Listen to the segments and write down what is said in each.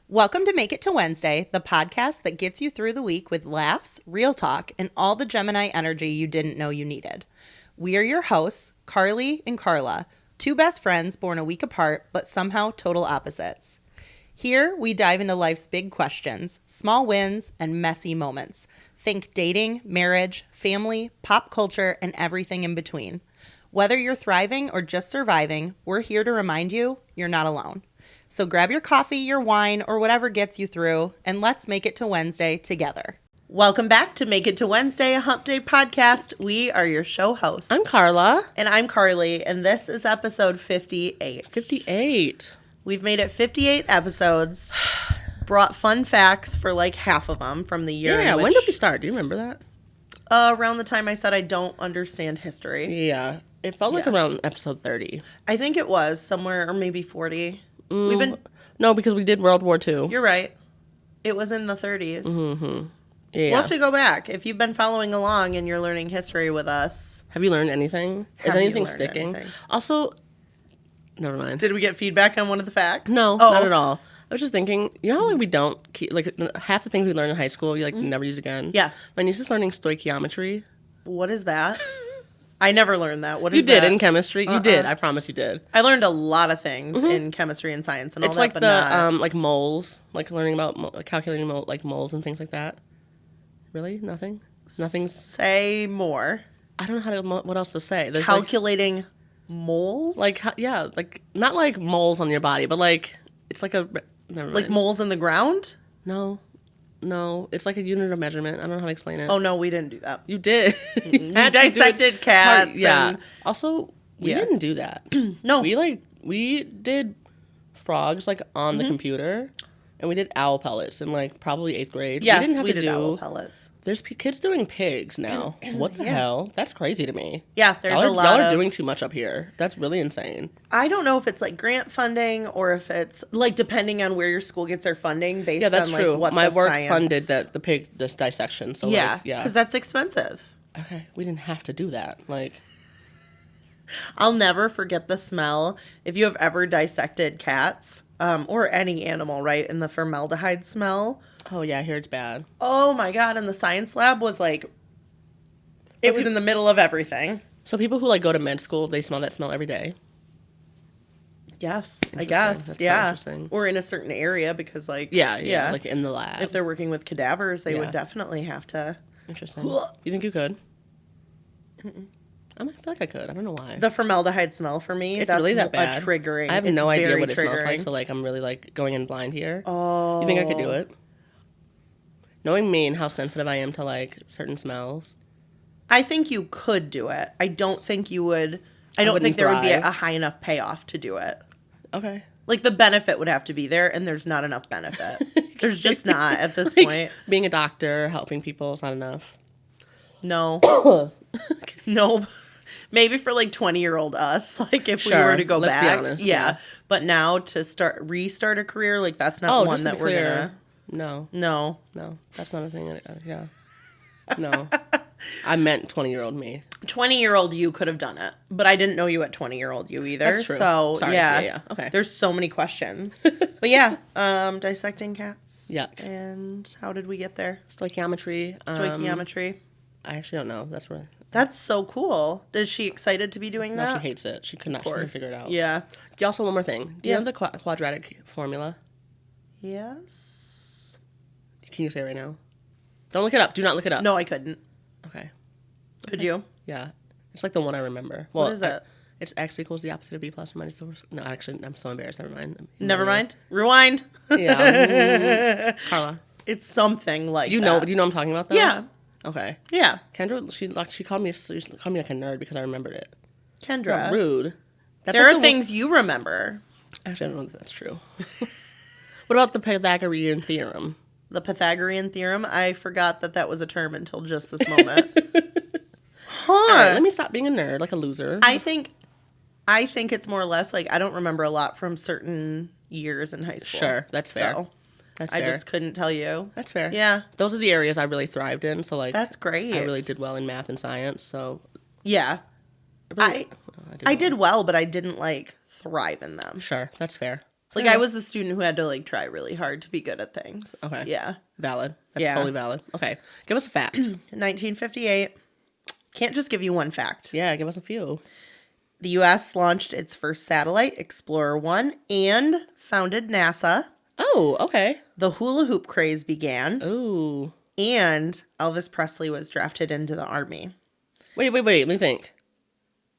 Welcome to Make It to Wednesday, the podcast that gets you through the week with laughs, real talk, and all the Gemini energy you didn't know you needed. We are your hosts, Carly and Karla, two best friends born a week apart, but somehow total opposites. Here, we dive into life's big questions, small wins, and messy moments. Think dating, marriage, family, pop culture, and everything in between. Whether you're thriving or just surviving, we're here to remind you you're not alone. So grab your coffee, your wine, or whatever gets you through, and let's make it to Wednesday together. Welcome back to Make It to Wednesday, a Hump Day podcast. We are your show hosts. I'm Carla. And I'm Carly, and this is episode 58. 58. We've made it 58 episodes. Brought fun facts for like half of them from the year. Yeah, when did we start? Do you remember that? Around the time I said I don't understand history. Yeah, it felt like around episode 30. I think it was somewhere, or maybe 40. We've been... No, because we did World War II. You're right. It was in the 30s. Mm-hmm. Yeah. We'll have to go back. If you've been following along and you're learning history with us. Have you learned anything? Is anything sticking? Anything? Also, never mind. Did we get feedback on one of the facts? No, not at all. I was just thinking, you know how like we don't keep, like half the things we learn in high school, you like never use again? Yes. My niece is learning stoichiometry. What is that? I never learned that. What You is that? did in chemistry? You did. I promise you did. I learned a lot of things in chemistry and science and all It's that, like but the not... like moles, like learning about calculating like moles and things like that. Really? Nothing? Nothing? Say more. I don't know what else to say. There's Calculating moles? like like not like moles on your body, but like it's like a never mind. Like moles in the ground? No, it's like a unit of measurement. I don't know how to explain it. Oh, no, we didn't do that. You did. We dissected cats. Yeah. And... Also, we didn't do that. No. We did frogs like on the computer, and we did owl pellets in like probably 8th grade. Yes, we didn't have to do owl pellets. There's kids doing pigs now. What the hell? That's crazy to me. Yeah, there's a lot y'all of... are doing too much up here. That's really insane. I don't know if it's like grant funding or if it's like depending on where your school gets their funding based on that's like true. what My the work science... funded the pig this dissection. So yeah, because that's expensive. Okay, we didn't have to do that. Like, I'll never forget the smell. If you have ever dissected cats or any animal, right, and the formaldehyde smell. oh yeah, I hear it's bad. Oh my God. And the science lab was like, it was in the middle of everything. So people who like go to med school, they smell that smell every day. Yes, I guess. That's so yeah. interesting. Or in a certain area because like. Yeah, like in the lab. If they're working with cadavers, they would Yeah. definitely have to. Interesting. You think you could? I feel like I could. I don't know why. The formaldehyde smell for me, It's that's really that bad. triggering. I have It's no idea very what it smells like, triggering. so like I'm really like going in blind here. Oh. You think I could do it? Knowing me and how sensitive I am to like certain smells. I think you could do it. I don't think you would. I don't think wouldn't there would be thrive. a high enough payoff to do it. Okay. Like the benefit would have to be there, and there's not enough benefit. There's just not at this Like, point. being a doctor, helping people is not enough. No. No. Maybe for like 20-year-old us, like if we Sure, were to go let's be back. honest, yeah. yeah. But now to restart a career, like that's not one just to that be we're clear, gonna. No, No. that's not a thing. Yeah. No. I meant 20-year-old me. 20-year-old you could have done it, but I didn't know you at 20-year-old you either. That's true. So Sorry. yeah, Yeah. Okay. There's so many questions, but yeah, dissecting cats. Yuck. And how did we get there? Stoichiometry. Stoichiometry. I actually don't know. That's where. That's so cool. Is she excited to be doing No, that? she hates it. She could not Of course. figure it out. Yeah. Also, one more thing. Do you Yeah. know the quadratic formula? Yes. Can you say it right now? Don't look it up. Do not look it up. No, I couldn't. Okay. Could you? Yeah. It's like the one I remember. Well, What is it? It's x equals the opposite of b plus or minus the worst. No, actually, I'm so embarrassed. Never mind. Never mind. Rewind. Yeah. Carla. It's something like Do you know I'm talking about though? Yeah. Okay. Yeah. Kendra, she called me like a nerd because I remembered it. Kendra. Not rude. That's There like are things you remember. Actually, I don't know if that's true. What about the Pythagorean theorem? The Pythagorean theorem. I forgot that was a term until just this moment. All right, let me stop being a nerd, like a loser. I think it's more or less like I don't remember a lot from certain years in high school. Sure, that's fair. So That's I fair. just couldn't tell you. That's fair. Yeah. Those are the areas I really thrived in. So like, That's great. I really did well in math and science. So Yeah. really, I did well, but I didn't like thrive in them. Sure, that's fair. Like, I was the student who had to, like, try really hard to be good at things. Okay. Yeah. Valid. That's totally valid. Okay. Give us a fact. 1958. Can't just give you one fact. Yeah, give us a few. The U.S. launched its first satellite, Explorer 1, and founded NASA. Oh, okay. The hula hoop craze began. Ooh. And Elvis Presley was drafted into the Army. Wait. Let me think.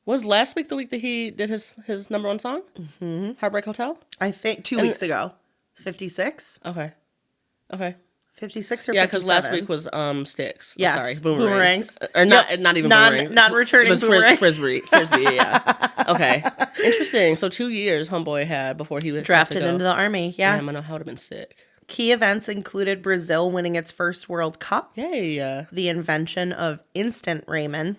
Was last week the week that he did his number one song? Mm-hmm. Heartbreak Hotel? I think 2 weeks ago. 56? Okay. 56 or 57? Yeah, because last week was Sticks. Yes. Sorry, boomerangs. Or not even boomerang. Non-returning It was boomerang. Frisbee, yeah. Okay. Interesting. So 2 years Homeboy had before he was Drafted into the Army, yeah. Damn, I know how would have been sick. Key events included Brazil winning its first World Cup. Yay. The invention of instant ramen.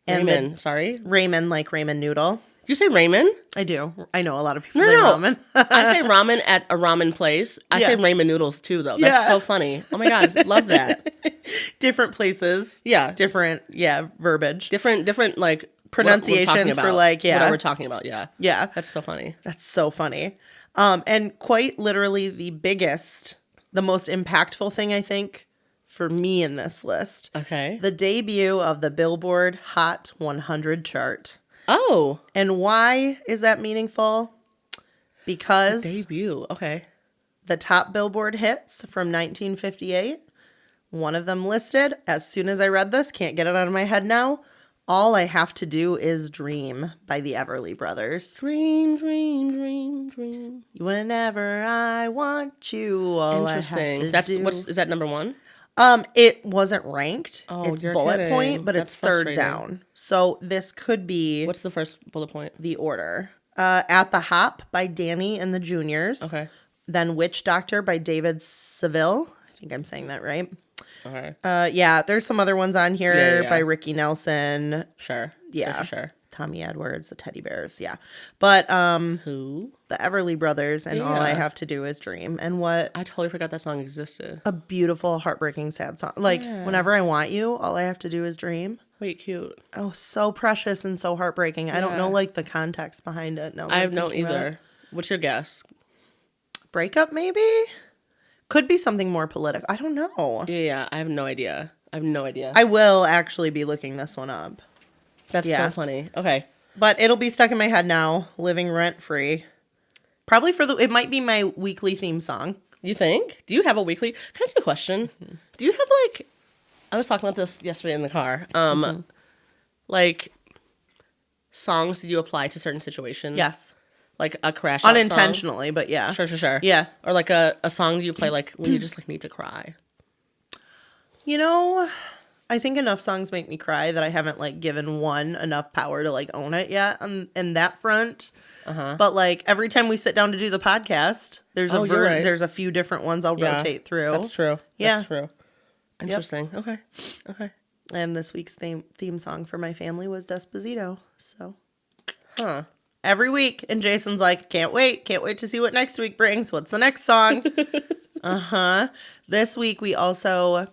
And Ramen, sorry? Ramen, like ramen noodle. Did you say ramen? I do. I know a lot of people say ramen. I say ramen at a ramen place. I say ramen noodles too, though. That's so funny. Oh my God. Love that. Different places. Yeah. Different, verbiage. Different like pronunciations for like, whatever we're talking about. Yeah. Yeah. That's so funny. That's so funny. And quite literally the most impactful thing, I think, for me in this list. Okay. The debut of the Billboard Hot 100 chart. Oh. And why is that meaningful? Because debut. Okay. the top Billboard hits from 1958, one of them listed, as soon as I read this, can't get it out of my head now, All I Have to Do Is Dream by the Everly Brothers. Dream, dream, dream, dream. Whenever I want you, all Interesting. I have to do. Is that number one? It wasn't ranked. Oh, it's you're bullet kidding. point, but That's it's third frustrating. down. So this could be What's the first bullet point? the order. At the Hop by Danny and the Juniors. Okay. Then Witch Doctor by David Seville. I think I'm saying that right. Okay. Yeah, there's some other ones on here Yeah. by Ricky Nelson. Sure. Yeah. Sure. Tommy Edwards, the Teddy Bears. Yeah. But Who? the Everly Brothers and All I Yeah. Have to Do Is Dream. And what I totally forgot that song existed. a beautiful, heartbreaking, sad song. Like, Whenever I Want You, All I Have to Do Is Dream. Wait, cute. Oh, so precious and so heartbreaking. I don't know, like, the context behind it. No, I have no either. What's your guess? Breakup, maybe? Could be something more political. I don't know. Yeah, I have no idea. I will actually be looking this one up. That's so funny. Okay. But it'll be stuck in my head now, living rent-free. Probably it might be my weekly theme song. You think? Do you have a weekly? Can I ask you a question? Mm-hmm. Do you have like, I was talking about this yesterday in the car. Like songs that you apply to certain situations? Yes. Like a crash out Unintentionally, but yeah. Sure. Yeah. Or like a song you play like when you just like need to cry. You know, I think enough songs make me cry that I haven't like given one enough power to like own it yet on that front. But like every time we sit down to do the podcast, there's there's a few different ones I'll rotate through. That's true. Yeah. That's true. Interesting. Yep. Okay. And this week's theme song for my family was Despacito. So every week, and Jason's like, can't wait to see what next week brings. What's the next song? This week we also,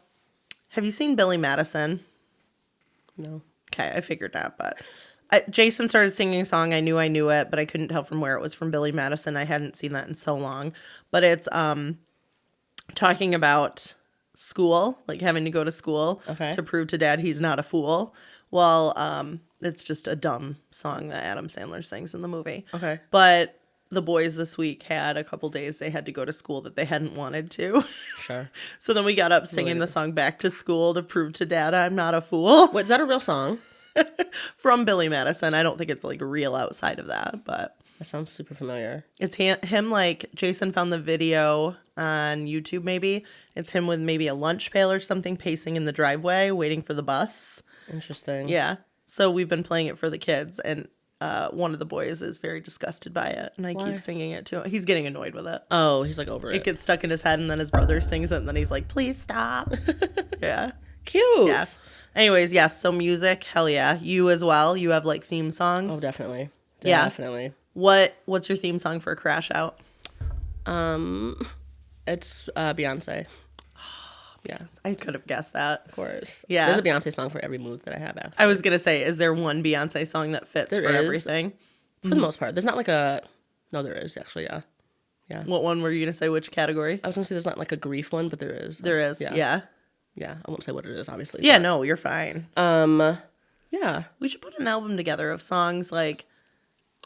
have you seen Billy Madison? No. Okay, I figured that, but Jason started singing a song. I knew it, but I couldn't tell from where it was from Billy Madison. I hadn't seen that in so long, but it's talking about school, like having to go to school to prove to dad he's not a fool. Well, it's just a dumb song that Adam Sandler sings in the movie. Okay. But the boys this week had a couple days they had to go to school that they hadn't wanted to. Sure. So then we got up singing the song Back to School to prove to dad I'm not a fool. Wait, is that a real song? From Billy Madison. I don't think it's like real outside of that, but that sounds super familiar. It's him like Jason found the video on YouTube maybe. It's him with maybe a lunch pail or something pacing in the driveway waiting for the bus. Interesting. Yeah. So we've been playing it for the kids, and one of the boys is very disgusted by it, and I keep singing it to him. He's getting annoyed with it. Oh, he's like over it. It gets stuck in his head, and then his brother sings it, and then he's like, please stop. Yeah. Cute. Yeah. Anyways, yes, so music, hell yeah. You as well. You have like theme songs. Oh, definitely. Yeah. Definitely. What's your theme song for a crash out? It's Beyonce. Yeah. I could have guessed that. Of course. Yeah. There's a Beyonce song for every mood that I have after. I was going to say, is there one Beyonce song that fits for everything? For the most part. There's not like a... No, there is, actually, yeah. Yeah. What one were you going to say? Which category? I was going to say there's not like a grief one, but there is. There is. Yeah. Yeah. I won't say what it is, obviously. Yeah, no, you're fine. Yeah. We should put an album together of songs like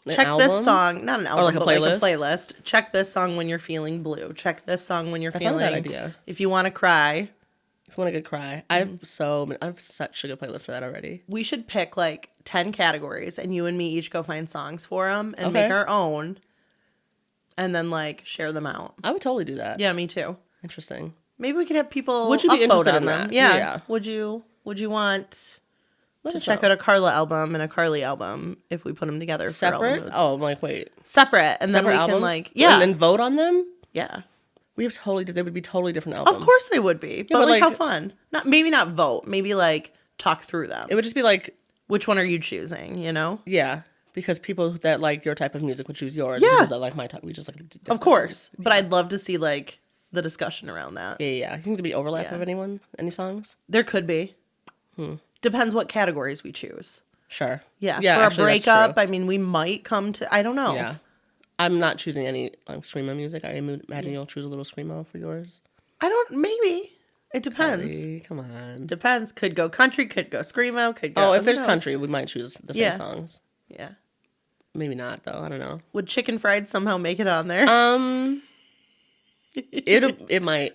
An check album? this song, not an album, like a but playlist? like a playlist. Check this song when you're feeling blue. Check this song when you're That's feeling. not a bad idea. If you want to cry. If you want a good cry. I have such a good playlist for that already. We should pick like 10 categories and you and me each go find songs for them and make our own and then like share them out. I would totally do that. Yeah, me too. Interesting. Maybe we could have people Would you be upvote interested on in them. that? Yeah. Yeah. Would you want Let to us check know. out a Carla album and a Carly album if we put them together for all the Separate? moods? Oh, I'm like, wait. Separate. And then Separate we albums? can like, yeah. And then vote on them? Yeah. They would be totally different albums. Of course they would be. But but, like how like- fun. Maybe not vote. Maybe like talk through them. It would just be like, Which one are you choosing, you know? yeah, because people that like your type of music would choose yours. Yeah. People that like my type, we just like different Of course. But I'd love to see like the discussion around that. Yeah. You think there'd be overlap Yeah. of any songs? There could be. Depends what categories we choose. Sure. Yeah. Yeah. For actually, a that's breakup, true. I mean, we might come to, I don't know. Yeah. I'm not choosing any screamo music. I imagine you'll choose a little screamo for yours. Maybe. It depends. Hey, come on. Depends. Could go country, could go screamo, could go. Oh, if who it's knows? country, we might choose the same Yeah. songs. Yeah. Maybe not though. I don't know. Would chicken fried somehow make it on there? It might.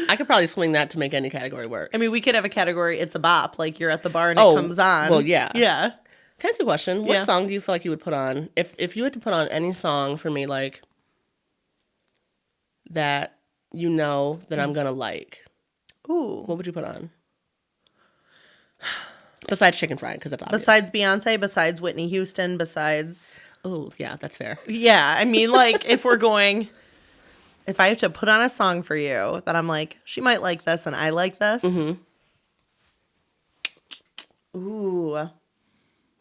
I could probably swing that to make any category work. I mean, we could have a category, it's a bop, like you're at the bar and Oh, it comes on. well, yeah. Yeah. Can I ask you a question? What Yeah. song do you feel like you would put on if you had to put on any song for me, like that you know that I'm gonna like? Ooh. What would you put on? Besides Chicken Fried, because that's obvious. Besides Beyonce, besides Whitney Houston, besides. Oh, yeah, that's fair. Yeah. I mean, like, if I have to put on a song for you that I'm like, she might like this and I like this. Ooh.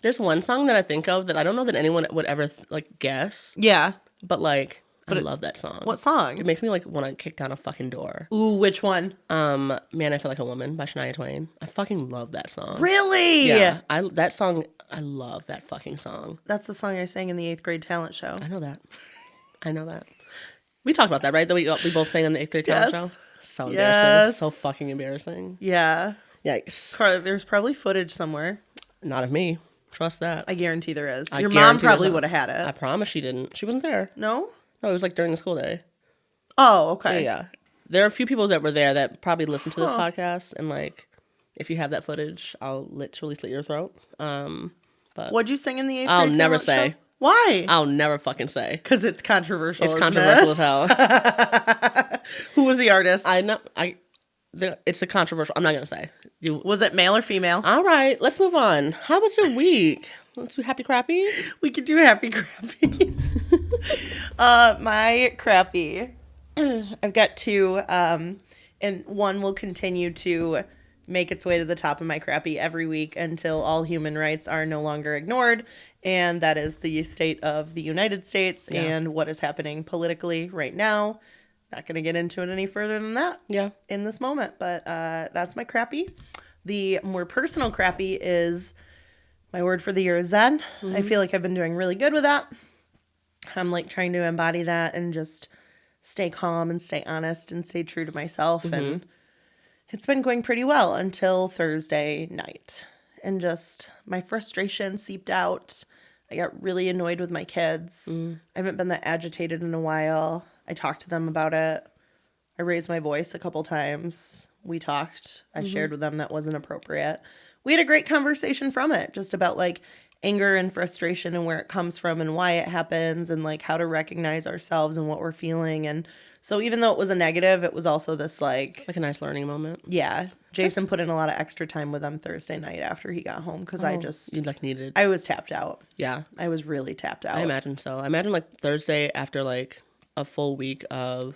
There's one song that I think of that I don't know that anyone would ever guess, Yeah. but like I love that song. What song? It makes me like want to kick down a fucking door. Ooh, which one? Man, I Feel Like a Woman by Shania Twain. I fucking love that song. Really? Yeah. I love that fucking song. That's the song I sang in the 8th grade talent show. I know that. We talked about that, right? That we both sang in the 8th grade talent show. So embarrassing. Yes. So fucking embarrassing. Yeah. Yikes. Carla, there's probably footage somewhere. Not of me. Trust that. I guarantee there is. I Your mom guarantee probably there's would have had it. I promise she didn't. She wasn't there. No? No, it was like during the school day. Oh, okay. Yeah. There are a few people that were there that probably listen to this podcast, and like, if you have that footage, I'll literally slit your throat. But What'd you sing in the 8th grade I'll never talent say. show? Why? I'll never fucking say. Because it's controversial. It's isn't controversial it? as hell. Who was the artist? It's a controversial. I'm not gonna say. Was it male or female? All right, let's move on. How was your week? Let's do happy crappy. We could do happy crappy. My crappy. I've got two, and one will continue to make its way to the top of my crappy every week until all human rights are no longer ignored, and that is the state of the United States and what is happening politically right now. Not going to get into it any further than that in this moment, but that's my crappy. The more personal crappy is my word for the year is Zen. I feel like I've been doing really good with that. I'm like trying to embody that and just stay calm and stay honest and stay true to myself. And it's been going pretty well until Thursday night. And just my frustration seeped out. I got really annoyed with my kids. I haven't been that agitated in a while. I talked to them about it. I raised my voice a couple times. We talked. I shared with them that wasn't appropriate. We had a great conversation from it, just about like anger and frustration and where it comes from and why it happens and like how to recognize ourselves and what we're feeling. And so even though it was a negative, it was also this like a nice learning moment. Yeah. Jason put in a lot of extra time with them Thursday night after he got home because You like needed. I was tapped out. Yeah. I was really tapped out. I imagine so. I imagine like Thursday after like a full week of,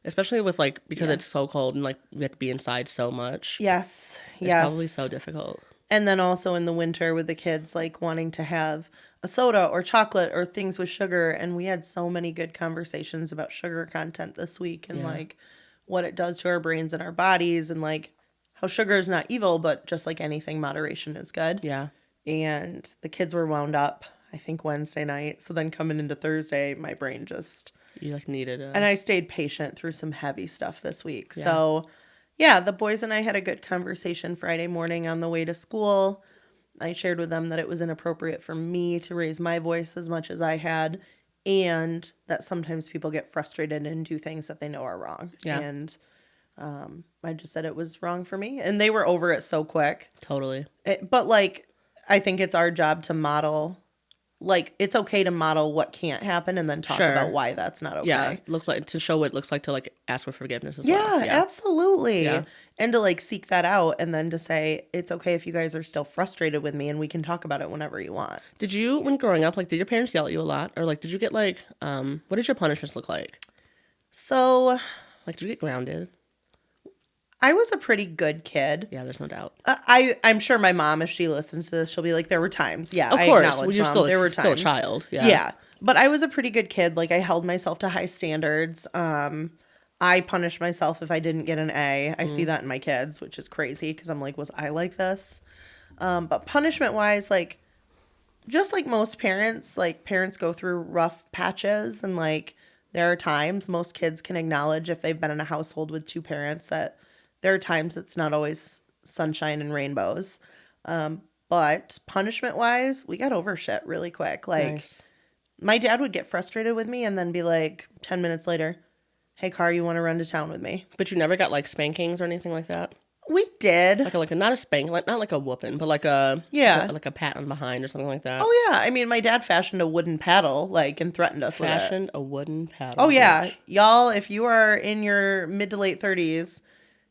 especially with like, because it's so cold and like we have to be inside so much. Yes. It's probably so difficult. And then also in the winter with the kids like wanting to have a soda or chocolate or things with sugar. And we had so many good conversations about sugar content this week and like what it does to our brains and our bodies and like how sugar is not evil, but just like anything, moderation is good. Yeah. And the kids were wound up, I think, Wednesday night. So then coming into Thursday, my brain just You like needed And I stayed patient through some heavy stuff this week. Yeah. So, yeah, the boys and I had a good conversation Friday morning on the way to school. I shared with them that it was inappropriate for me to raise my voice as much as I had, and that sometimes people get frustrated and do things that they know are wrong. Yeah. And I just said it was wrong for me, and they were over it so quick. Totally. But, like, I think it's our job to model, like, it's okay to model what can't happen and then talk about why that's not okay. Yeah, look like to show what it looks like to like ask for forgiveness as Yeah, well. Yeah, absolutely. Yeah. And to like seek that out and then to say, it's okay if you guys are still frustrated with me and we can talk about it whenever you want. Did you, when growing up, like, did your parents yell at you a lot? Or like, did you get like, what did your punishments look like? So, Like, did you get grounded? I was a pretty good kid. Yeah, there's no doubt. I'm sure my mom, if she listens to this, she'll be like, there were times. Yeah, Of I course. acknowledge, Well, you're Mom, still, there were still a times. child. Yeah. Yeah. But I was a pretty good kid. Like, I held myself to high standards. I punished myself if I didn't get an A. I see that in my kids, which is crazy because I'm like, was I like this? But punishment-wise, like, just like most parents, like, parents go through rough patches. And, like, there are times most kids can acknowledge if they've been in a household with two parents that there are times it's not always sunshine and rainbows. But punishment-wise, we got over shit really quick. Like, Nice. my dad would get frustrated with me and then be like, 10 minutes later, hey, Car, you want to run to town with me? But you never got like spankings or anything like that? We did. Like not a spank, like not like a whooping, but like a like a pat on behind or something like that. Oh, yeah. I mean, my dad fashioned a wooden paddle, like, and threatened us with it. Fashioned a wooden paddle. Oh, yeah. Bitch. Y'all, if you are in your mid to late 30s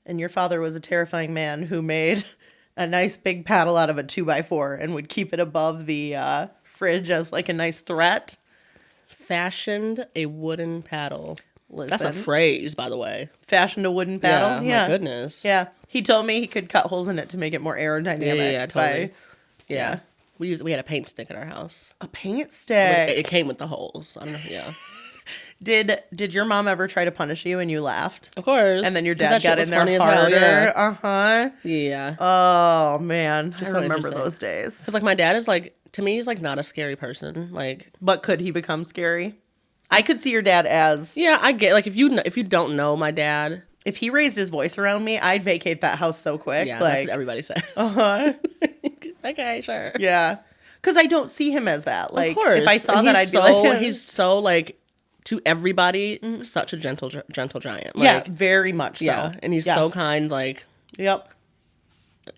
and your father was a terrifying man who made a nice big paddle out of a 2x4 and would keep it above the fridge as, like, a nice threat. Fashioned a wooden paddle. Listen, That's a phrase, by the way. fashioned a wooden paddle. Yeah. My goodness. Yeah. He told me he could cut holes in it to make it more aerodynamic. Yeah, totally. Yeah. We had a paint stick at our house. A paint stick. It came with the holes. I don't know. Yeah. Did your mom ever try to punish you and you laughed? Of course. And then your 'Cause dad that shit got was in there funny as harder. hell, yeah. Uh-huh. Yeah. Oh, man. I so remember interesting. those days. Because like my dad is like, to me, he's like not a scary person. Like, But could he become scary? I could see your dad as, yeah, I get like if you don't know my dad, if he raised his voice around me, I'd vacate that house so quick. yeah, that's Like, what everybody says. uh-huh. Okay, sure. Yeah. Because I don't see him as that. Like, Of course. if I saw And that, I'd he's be like, he's so like to everybody, such a gentle giant. Like, yeah, very much so. yeah, and he's so kind. Like, Yep.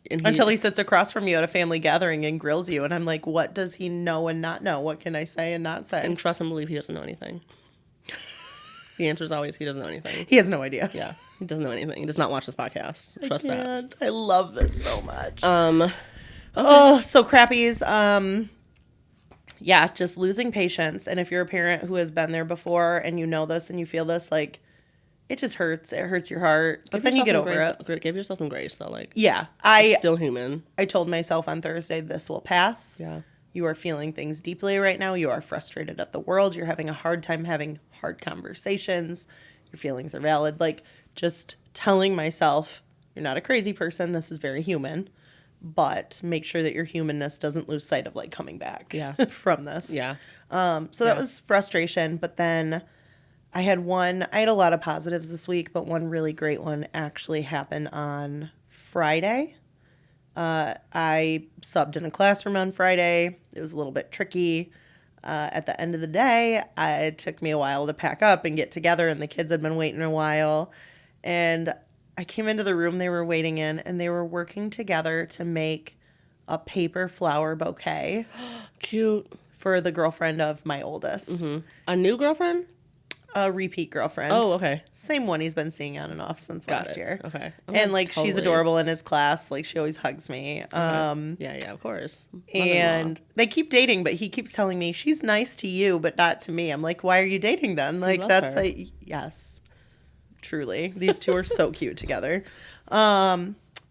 and Until he sits across from you at a family gathering and grills you. And I'm like, what does he know and not know? What can I say and not say? and trust and believe he doesn't know anything. The answer is always he doesn't know anything. He has no idea. Yeah, he doesn't know anything. He does not watch this podcast. Trust that. And I love this so much. Okay. Oh, so crappies. Yeah, just losing patience. And if you're a parent who has been there before and you know this and you feel this, like, it just hurts. It hurts your heart. But then you get over it. Give yourself some grace, though. Like, Yeah. still human. I told myself on Thursday, this will pass. Yeah. You are feeling things deeply right now. You are frustrated at the world. You're having a hard time having hard conversations. Your feelings are valid. Like, just telling myself, you're not a crazy person. This is very human. But make sure that your humanness doesn't lose sight of, like, coming back from this. Yeah. So that was frustration. But then I had a lot of positives this week, but one really great one actually happened on Friday. I subbed in a classroom on Friday. It was a little bit tricky. At the end of the day, it took me a while to pack up and get together, and the kids had been waiting a while. And I came into the room they were waiting in, and they were working together to make a paper flower bouquet. Cute. For the girlfriend of my oldest. Mm-hmm. A new girlfriend? A repeat girlfriend. Oh, okay. Same one he's been seeing on and off since last year. Okay. And, like, she's totally. adorable in his class. Like, she always hugs me. Yeah, of course. And they keep dating, but he keeps telling me, she's nice to you, but not to me. I'm like, why are you dating then? Like, loves that's her. like, yes, truly. These two are so cute together.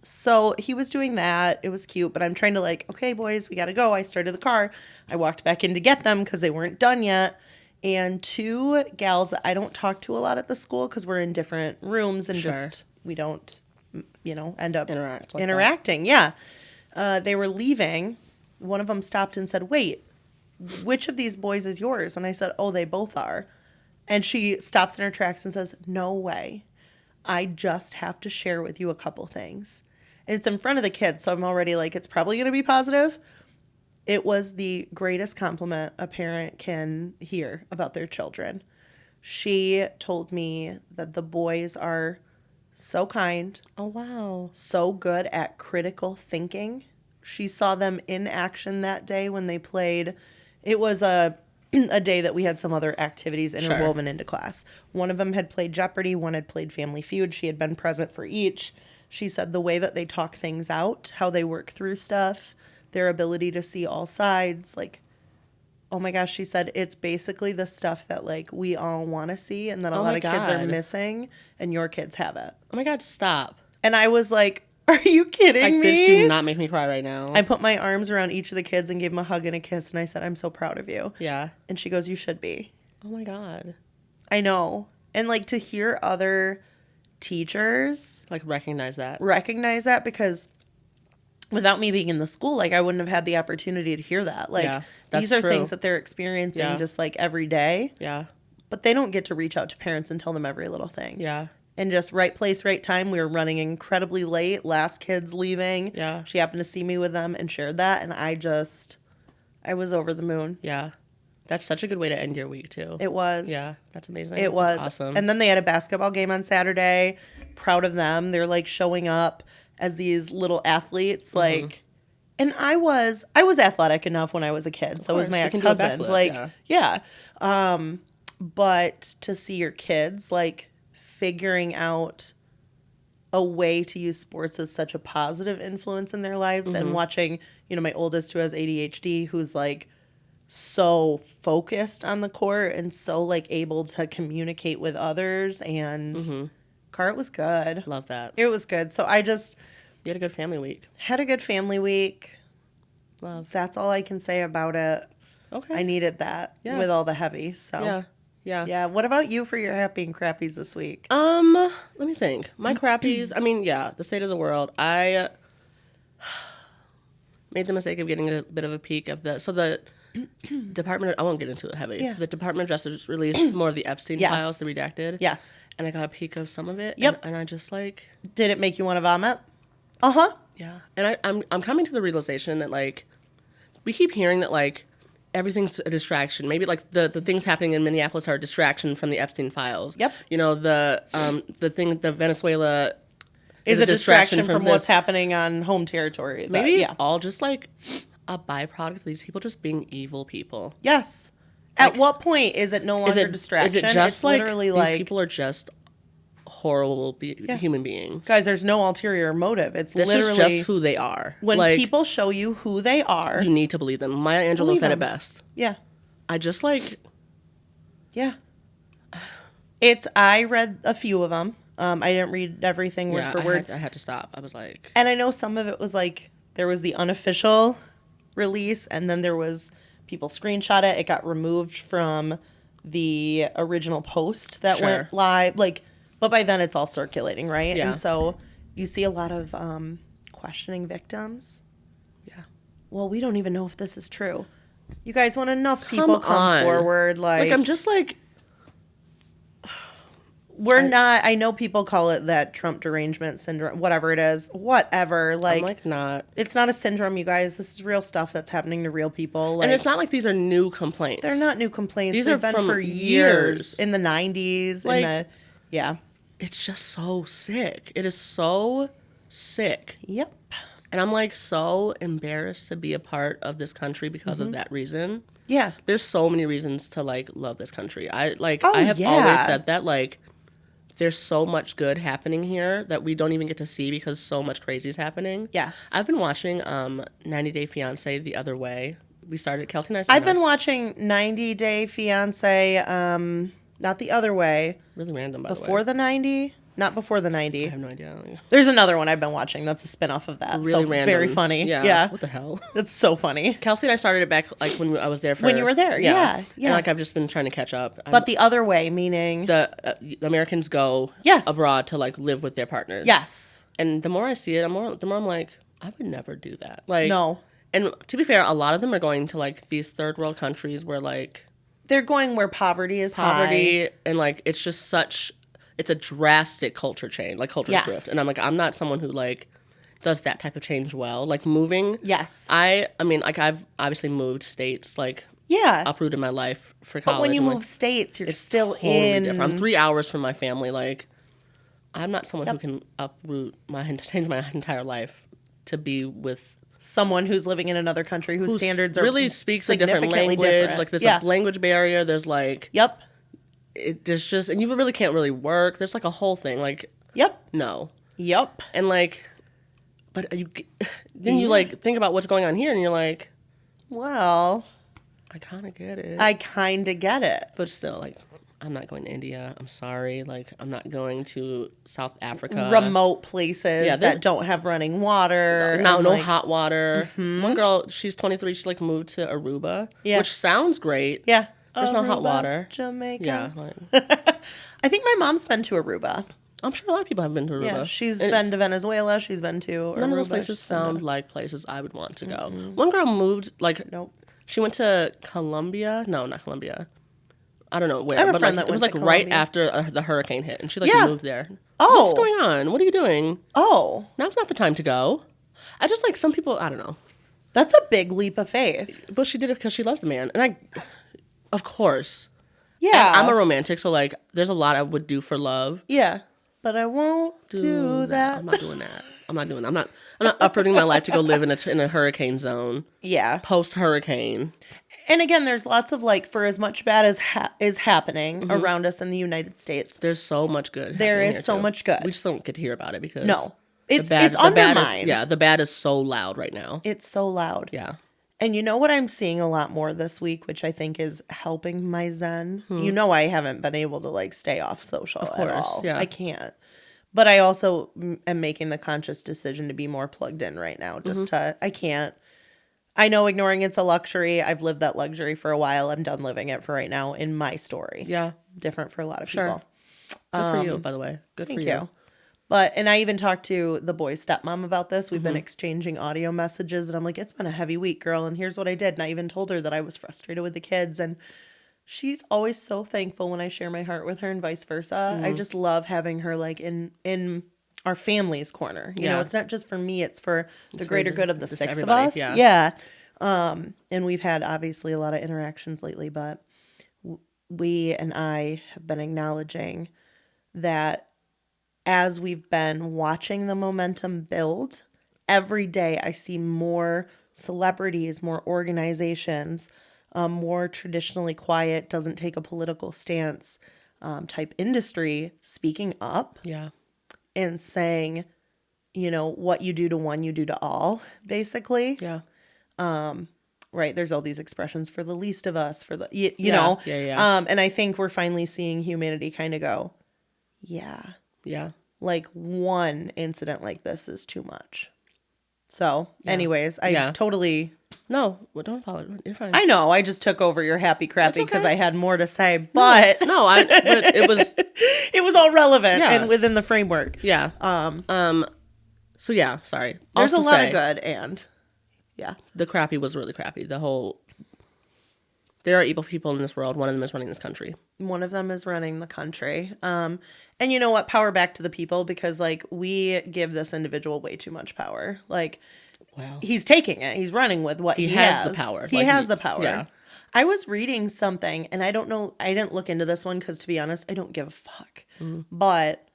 So he was doing that. It was cute, but I'm trying to, like, okay, boys, we got to go. I started the car. I walked back in to get them because they weren't done yet. And two gals that I don't talk to a lot at the school because we're in different rooms and just, we don't, end up interacting. Yeah. They were leaving. One of them stopped and said, wait, which of these boys is yours? And I said, oh, they both are. And she stops in her tracks and says, no way. I just have to share with you a couple things. And it's in front of the kids, so I'm already like, it's probably going to be positive. It was the greatest compliment a parent can hear about their children. She told me that the boys are so kind. Oh, wow. So good at critical thinking. She saw them in action that day when they played. It was a day that we had some other activities interwoven into class. One of them had played Jeopardy. One had played Family Feud. She had been present for each. She said the way that they talk things out, how they work through stuff, their ability to see all sides, like, oh my gosh, she said it's basically the stuff that, like, we all want to see and that a lot of kids are missing, and your kids have it. Oh my God, stop. And I was like, are you kidding me? Bitch, do not make me cry right now. I put my arms around each of the kids and gave them a hug and a kiss, and I said, I'm so proud of you. Yeah. And she goes, you should be. Oh my God. I know. And, like, to hear other teachers like recognize that, because without me being in the school, like, I wouldn't have had the opportunity to hear that. Like, these are things that they're experiencing just, like, every day. Yeah. But they don't get to reach out to parents and tell them every little thing. Yeah. And just right place, right time. We were running incredibly late. Last kid's leaving. Yeah. She happened to see me with them and shared that. And I was over the moon. Yeah. That's such a good way to end your week, too. It was. Yeah. That's amazing. It was. That's awesome. And then they had a basketball game on Saturday. Proud of them. They're, like, showing up as these little athletes. Like, and I was athletic enough when I was a kid. So was my ex-husband. Like, yeah. But to see your kids, like, figuring out a way to use sports as such a positive influence in their lives and watching, my oldest who has ADHD, who's, like, so focused on the court and so, like, able to communicate with others. And Cart was good. Love that. It was good. So you had a good family week. Had a good family week. Love. That's all I can say about it. Okay. I needed that with all the heavy. So yeah. What about you for your happy and crappies this week? Let me think. My crappies. I mean, the state of the world. I made the mistake of getting a bit of a peek of the Department. I won't get into it heavy. Yeah. The Department of Justice released more of the Epstein files, the redacted. Yes. And I got a peek of some of it. Yep. And I just like. Did it make you want to vomit? Uh-huh. Yeah. And I'm coming to the realization that, like, we keep hearing that, like, everything's a distraction. Maybe, like, the things happening in Minneapolis are a distraction from the Epstein files. Yep. The Venezuela is a distraction from what's happening on home territory. Maybe it's all just, like, a byproduct of these people just being evil people. Yes. Like, at what point is it no longer distraction? Is it just, it's like, literally these people are just horrible human beings? Guys, there's no ulterior motive. It's this literally is just who they are. When, like, people show you who they are, you need to believe them. Maya Angelou said it best. Yeah. I just, like... Yeah. I read a few of them. I didn't read everything word for word. I had to stop. I was like... And I know some of it was, like, there was the unofficial release, and then there was people screenshot it. It got removed from the original post that went live. Like, but by then it's all circulating, right? Yeah. And so you see a lot of questioning victims. Yeah. Well, we don't even know if this is true. You guys, when enough people come forward, like I'm just like... I know people call it that Trump derangement syndrome, whatever it is, whatever. Like, I'm like, not. It's not a syndrome, you guys. This is real stuff that's happening to real people. Like, and it's not like these are new complaints. They're not new complaints. These They've are been from for years. In the 90s. Like, yeah. It's just so sick. It is so sick. Yep. And I'm like so embarrassed to be a part of this country because of that reason. Yeah. There's so many reasons to like love this country. I have always said that, like, there's so much good happening here that we don't even get to see because so much crazy is happening. Yes. I've been watching 90 Day Fiancé the other way. We started, Kelsey and I started. I've been watching 90 Day Fiancé, not the other way. Really random, by the way. Before the 90? Not before the 90. I have no idea. There's another one I've been watching that's a spinoff of that. Really so random. Very funny. Yeah. What the hell? That's so funny. Kelsey and I started it back like when I was there for... When you were there, yeah. And like I've just been trying to catch up. But the other way, meaning... The Americans go abroad to like live with their partners. Yes. And the more I see it, the more I'm like, I would never do that. Like, no. And to be fair, a lot of them are going to like these third world countries where like They're going where poverty is poverty high. and like it's just it's a drastic culture change, like culture shift. And I'm like, I'm not someone who like does that type of change well. Like moving. Yes. I mean, like I've obviously moved states, like uprooted my life for college. But when you and, move like, states, you're it's still totally in. different. I'm 3 hours from my family. Like I'm not someone who can change my entire life to be with someone who's living in another country whose standards are really speaks a different language. Different. Like there's a language barrier. There's like there's just, and you really can't really work. There's like a whole thing. Like no. And like, but then you like think about what's going on here, and you're like, well, I kind of get it. But still, like, I'm not going to India. I'm sorry. Like, I'm not going to South Africa. Remote places that don't have running water. No hot water. Mm-hmm. One girl, she's 23. She like moved to Aruba, which sounds great. Yeah. There's no hot water. Jamaica. Yeah. Like, I think my mom's been to Aruba. I'm sure a lot of people have been to Aruba. Yeah, she's been to Venezuela. She's been to Aruba. None of those places sound like places I would want to go. One girl moved, like, she went to Colombia. No, not Colombia. I don't know where. I have a but friend like, that it was went like to right Colombia. after the hurricane hit, and she like moved there. Oh, what's going on? What are you doing? Oh, now's not the time to go. I just like some people. I don't know. That's a big leap of faith. But she did it because she loved the man, and of course, yeah. And I'm a romantic, so like, there's a lot I would do for love. Yeah, but I won't do that. I'm not doing that. I'm not uprooting my life to go live in a hurricane zone. Yeah. Post hurricane. And again, there's lots of like, for as much bad as is happening around us in the United States, there's so much good. There is so much good. We just don't get to hear about it because it's The undermined. bad the bad is so loud right now. It's so loud. Yeah. And you know what I'm seeing a lot more this week, which I think is helping my zen? You know, I haven't been able to like stay off social at all. Yeah. I can't. But I also am making the conscious decision to be more plugged in right now. I can't. I know ignoring it's a luxury. I've lived that luxury for a while. I'm done living it for right now in my story. Yeah. Different for a lot of people. Good for you, by the way. Good for you. Thank you. And I even talked to the boy's stepmom about this. We've been exchanging audio messages, and I'm like, it's been a heavy week, girl, and here's what I did. And I even told her that I was frustrated with the kids, and she's always so thankful when I share my heart with her and vice versa. I just love having her like in our family's corner. You know, it's not just for me, it's for the greater good of the six of us. Yeah. And we've had obviously a lot of interactions lately, but we and I have been acknowledging that as we've been watching the momentum build, every day I see more celebrities, more organizations, more traditionally quiet, doesn't take a political stance type industry speaking up and saying, you know, what you do to one, you do to all, basically. Yeah. Right. There's all these expressions for the least of us, for the, you know. Yeah. And I think we're finally seeing humanity kind of go, yeah. Like one incident like this is too much. So anyways, I totally. No, well, don't apologize. You're fine. I know. I just took over your happy crappy because I had more to say, but but it was it was all relevant and within the framework. Yeah. So yeah, sorry. There's also a lot of good and the crappy was really crappy. There are evil people in this world. One of them is running this country. One of them is running the country. And you know what? Power back to the people, because like we give this individual way too much power. Like, wow, he's taking it. He's running with what he has. The power. He has the power. Yeah. I was reading something, and I don't know. I didn't look into this one because, to be honest, I don't give a fuck. But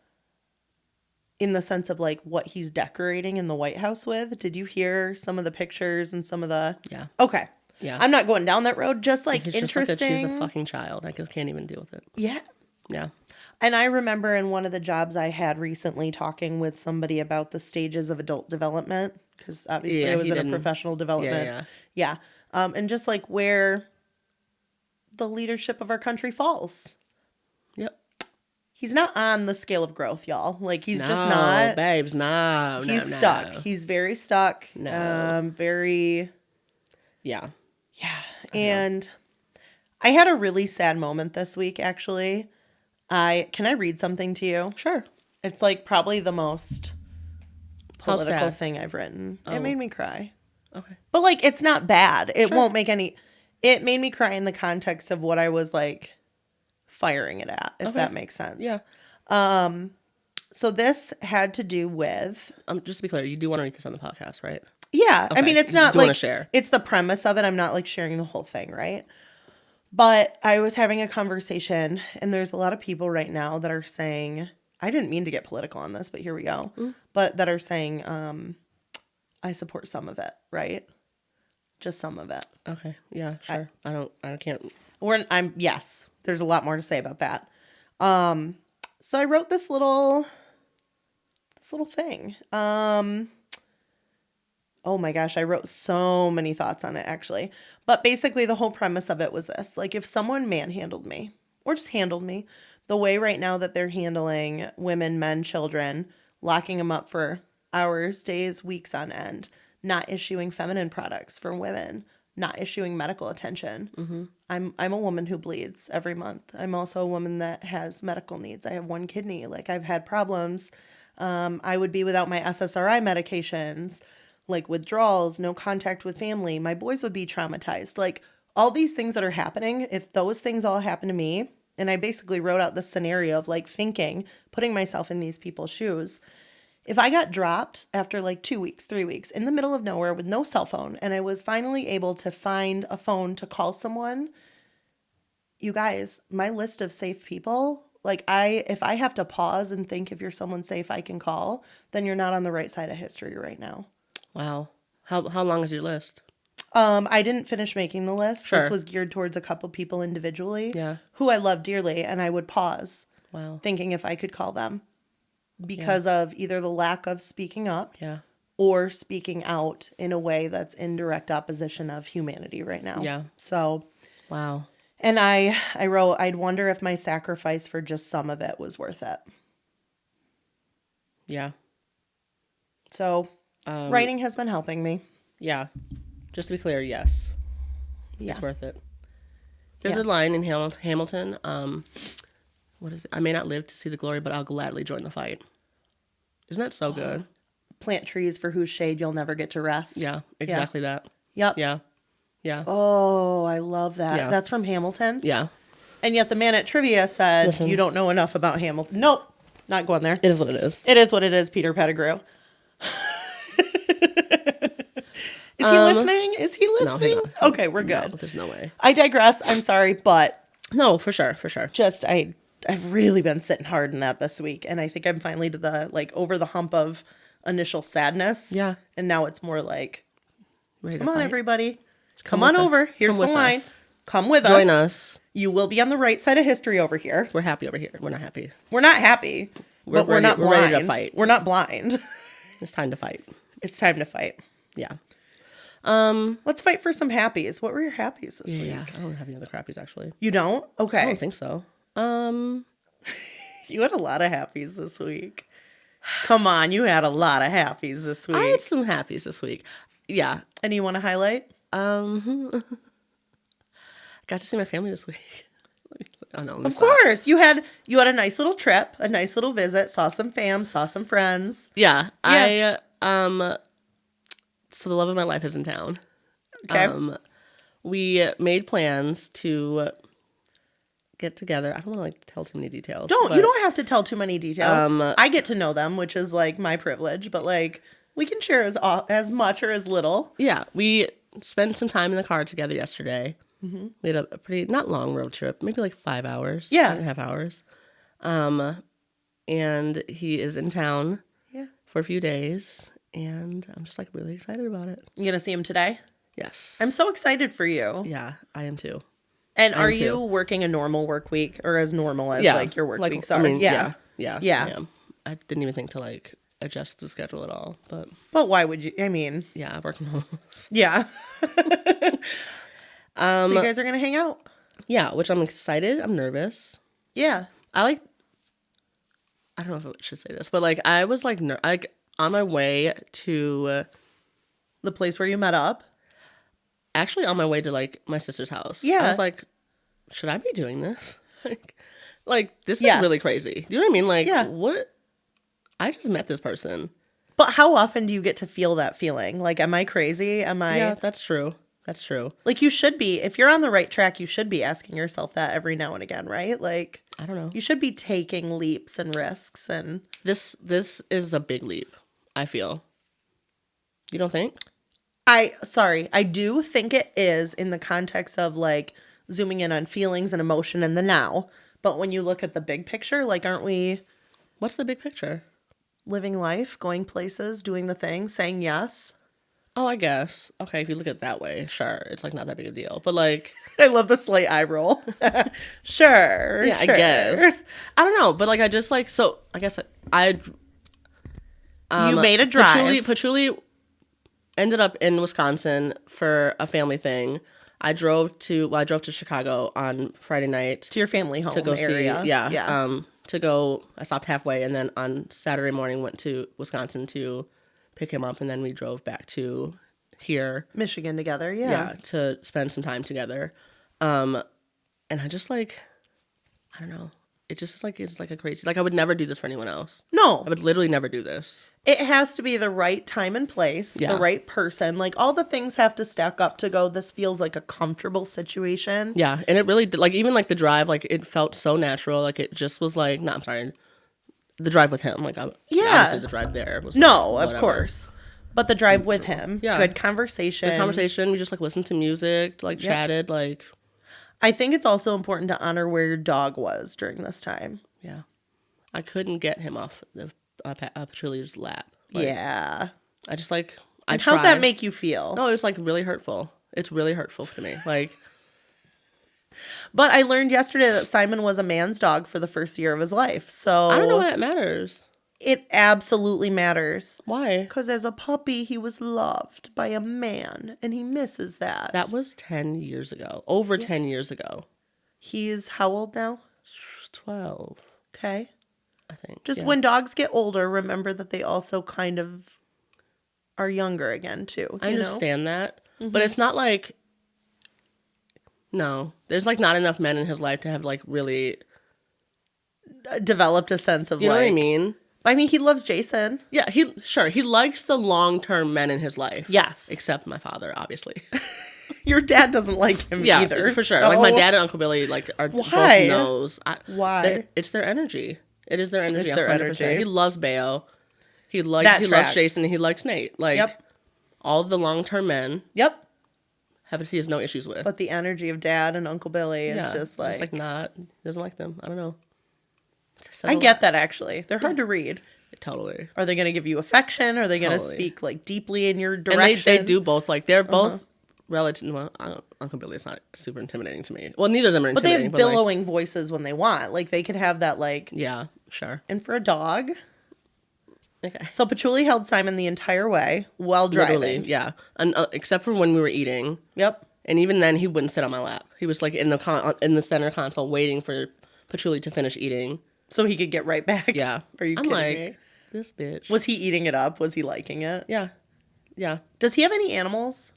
in the sense of like what he's decorating in the White House with, did you hear some of the pictures and some of the? Yeah. Okay. Yeah. I'm not going down that road. Just like it's interesting. Just like that she's a fucking child. I just can't even deal with it. Yeah. Yeah. And I remember in one of the jobs I had recently talking with somebody about the stages of adult development, because obviously I was in a professional development. Yeah. And just like where the leadership of our country falls. Yep. He's not on the scale of growth, y'all. Like he's just not. Babes, no. He's stuck. He's very stuck. No. Very. Yeah. Yeah. And I had a really sad moment this week, actually. Can I read something to you? Sure. It's like probably the most political thing I've written. Oh. It made me cry. Okay. But like, it's not bad. It won't make any. It made me cry in the context of what I was like firing it at, if that makes sense. Yeah. So this had to do with... just to be clear, you do want to read this on the podcast, right? Yeah. Okay. I mean, it's not like... share. It's the premise of it. I'm not like sharing the whole thing, right? But I was having a conversation, and there's a lot of people right now that are saying... I didn't mean to get political on this, but here we go. But that are saying, I support some of it, right? Just some of it. Okay. Yeah, sure. I can't. Yes, there's a lot more to say about that. So I wrote this little thing. Oh my gosh, I wrote so many thoughts on it actually. But basically the whole premise of it was this. Like if someone manhandled me or just handled me the way right now that they're handling women, men, children, locking them up for hours, days, weeks on end, not issuing feminine products for women, not issuing medical attention. Mm-hmm. I'm a woman who bleeds every month. I'm also a woman that has medical needs. I have one kidney. Like I've had problems. I would be without my SSRI medications, like withdrawals, no contact with family. My boys would be traumatized. Like all these things that are happening, if those things all happen to me, and I basically wrote out this scenario of like thinking, putting myself in these people's shoes. If I got dropped after like 2 weeks, 3 weeks in the middle of nowhere with no cell phone, and I was finally able to find a phone to call someone, you guys, my list of safe people, like if I have to pause and think if you're someone safe I can call, then you're not on the right side of history right now. Wow. How long is your list? I didn't finish making the list. Sure. This was geared towards a couple people individually who I love dearly, and I would pause thinking if I could call them because of either the lack of speaking up or speaking out in a way that's in direct opposition of humanity right now. Yeah. So, wow. And I wrote, I'd wonder if my sacrifice for just some of it was worth it. Yeah. So, writing has been helping me. Yeah. Just to be clear, yes. Yeah. It's worth it. There's a line in Hamilton. What is it? I may not live to see the glory, but I'll gladly join the fight. Isn't that so good? Plant trees for whose shade you'll never get to rest. Yeah, exactly that. Yep. Yeah. Yeah. Oh, I love that. Yeah. That's from Hamilton? Yeah. And yet the man at trivia said, you don't know enough about Hamilton. Nope. Not going there. It is what it is. It is what it is, Peter Pettigrew. Is he listening? Is he listening? No, okay, we're good. No, there's no way. I digress. I'm sorry, but... No, for sure, for sure. Just, I've really been sitting hard in that this week, and I think I'm finally to the, like, over the hump of initial sadness. Yeah. And now it's more like, come on, fight. everybody. Come on over. Here's the line. Us. Come with us. Join us. You will be on the right side of history over here. We're happy over here. We're not happy. We're not happy, but we're not blind. We're ready to fight. We're not blind. It's time to fight. It's time to fight. Yeah. Let's fight for some happies. What were your happies this week? Yeah, I don't have any other crappies actually. You don't? Okay. I don't think so. You had a lot of happies this week. Come on, you had a lot of happies this week. I had some happies this week. Yeah. Any you want to highlight? Got to see my family this week. Oh no. Of course. You had a nice little trip, a nice little visit, saw some fam, saw some friends. Yeah. So the love of my life is in town. Okay. We made plans to get together. I don't want to tell too many details. You don't have to tell too many details. I get to know them, which is like my privilege, but like we can share as much or as little. Yeah. We spent some time in the car together yesterday. Mm-hmm. We had a pretty, not long road trip, maybe like 5 hours. Yeah. 5.5 hours. And he is in town for a few days. And I'm just like really excited about it. You gonna see him today? Yes. I'm so excited for you. Yeah, I am too. And are you working a normal work week or as normal as like your work weeks are? I mean, yeah. I am. I didn't even think to like adjust the schedule at all. But why would you? I mean, yeah, I work from home. Yeah. So you guys are gonna hang out? Yeah, which I'm excited. I'm nervous. Yeah. I don't know if I should say this, but like I was like on my way to the place where you met up. Actually, on my way to like my sister's house. Yeah. I was like, should I be doing this? like this is really crazy. Do you know what I mean? Like, what? I just met this person. But how often do you get to feel that feeling? Like, am I crazy? Am I? Yeah, that's true. That's true. Like, you should be, if you're on the right track, you should be asking yourself that every now and again, right? Like, I don't know. You should be taking leaps and risks. And this is a big leap, I feel. You don't think? I do think it is in the context of, like, zooming in on feelings and emotion in the now. But when you look at the big picture, like, aren't we... What's the big picture? Living life, going places, doing the thing, saying yes. Oh, I guess. Okay, if you look at it that way, sure. It's, like, not that big a deal. But, like... I love the slight eye roll. Sure. Yeah, sure. I guess. I don't know. But, like, I just, like... So, I guess I... you made a drive. Patchouli ended up in Wisconsin for a family thing. I drove to Chicago on Friday night. To your family home to go area. See, yeah. I stopped halfway, and then on Saturday morning went to Wisconsin to pick him up, and then we drove back to here. Michigan together, yeah. Yeah, to spend some time together. And I just, like, I don't know. It just is, like, it's, like, a crazy... Like, I would never do this for anyone else. No. I would literally never do this. It has to be the right time and place, the right person. Like, all the things have to stack up to go, this feels like a comfortable situation. Yeah, and it really, like, even, like, the drive, like, it felt so natural. Like, it just was, like, no, I'm sorry, the drive with him. Like, obviously the drive there was, like, no, whatever. Of course. But the drive with him. Yeah. Good conversation. We just, like, listened to music, like, chatted, like. I think it's also important to honor where your dog was during this time. Yeah. I couldn't get him off the Patchouli's lap. Like, yeah. I just, like, and how'd that make you feel? No, it's, like, really hurtful. It's really hurtful to me. Like. But I learned yesterday that Simon was a man's dog for the first year of his life. So. I don't know why that matters. It absolutely matters. Why? Because as a puppy, he was loved by a man, and he misses that. That was 10 years ago. Over 10 years ago. He's how old now? 12. Okay. I think. Just when dogs get older, remember that they also kind of are younger again, too. I understand that. Mm-hmm. But it's not like... No. There's, like, not enough men in his life to have, like, really... developed a sense of, you know what I mean? I mean, he loves Jason. Yeah, he likes the long-term men in his life. Yes. Except my father, obviously. Your dad doesn't like him either. Yeah, for sure. So... Like, my dad and Uncle Billy, like, are both knows. Why? It's their energy. It is their energy. It's their 100%. energy. He loves Bayo. He loves Jason, and he likes Nate. Like, all the long-term men. Yep. He has no issues with. But the energy of Dad and Uncle Billy is just like... It's like not... He doesn't like them. I don't know. I get that, actually. They're hard to read. Totally. Are they going to give you affection? Are they going to speak, like, deeply in your direction? And they do both. Like, they're both relative... Well, Uncle Billy's not super intimidating to me. Well, neither of them are intimidating. But they have billowing voices when they want. Like, they could have that, like... Yeah, sure. And for a dog... Okay. So Patchouli held Simon the entire way while driving. Literally, yeah. And, except for when we were eating. Yep. And even then, he wouldn't sit on my lap. He was, like, in the center console waiting for Patchouli to finish eating. So he could get right back? Yeah. Are you kidding me? This bitch. Was he eating it up? Was he liking it? Yeah. Yeah. Does he have any animals?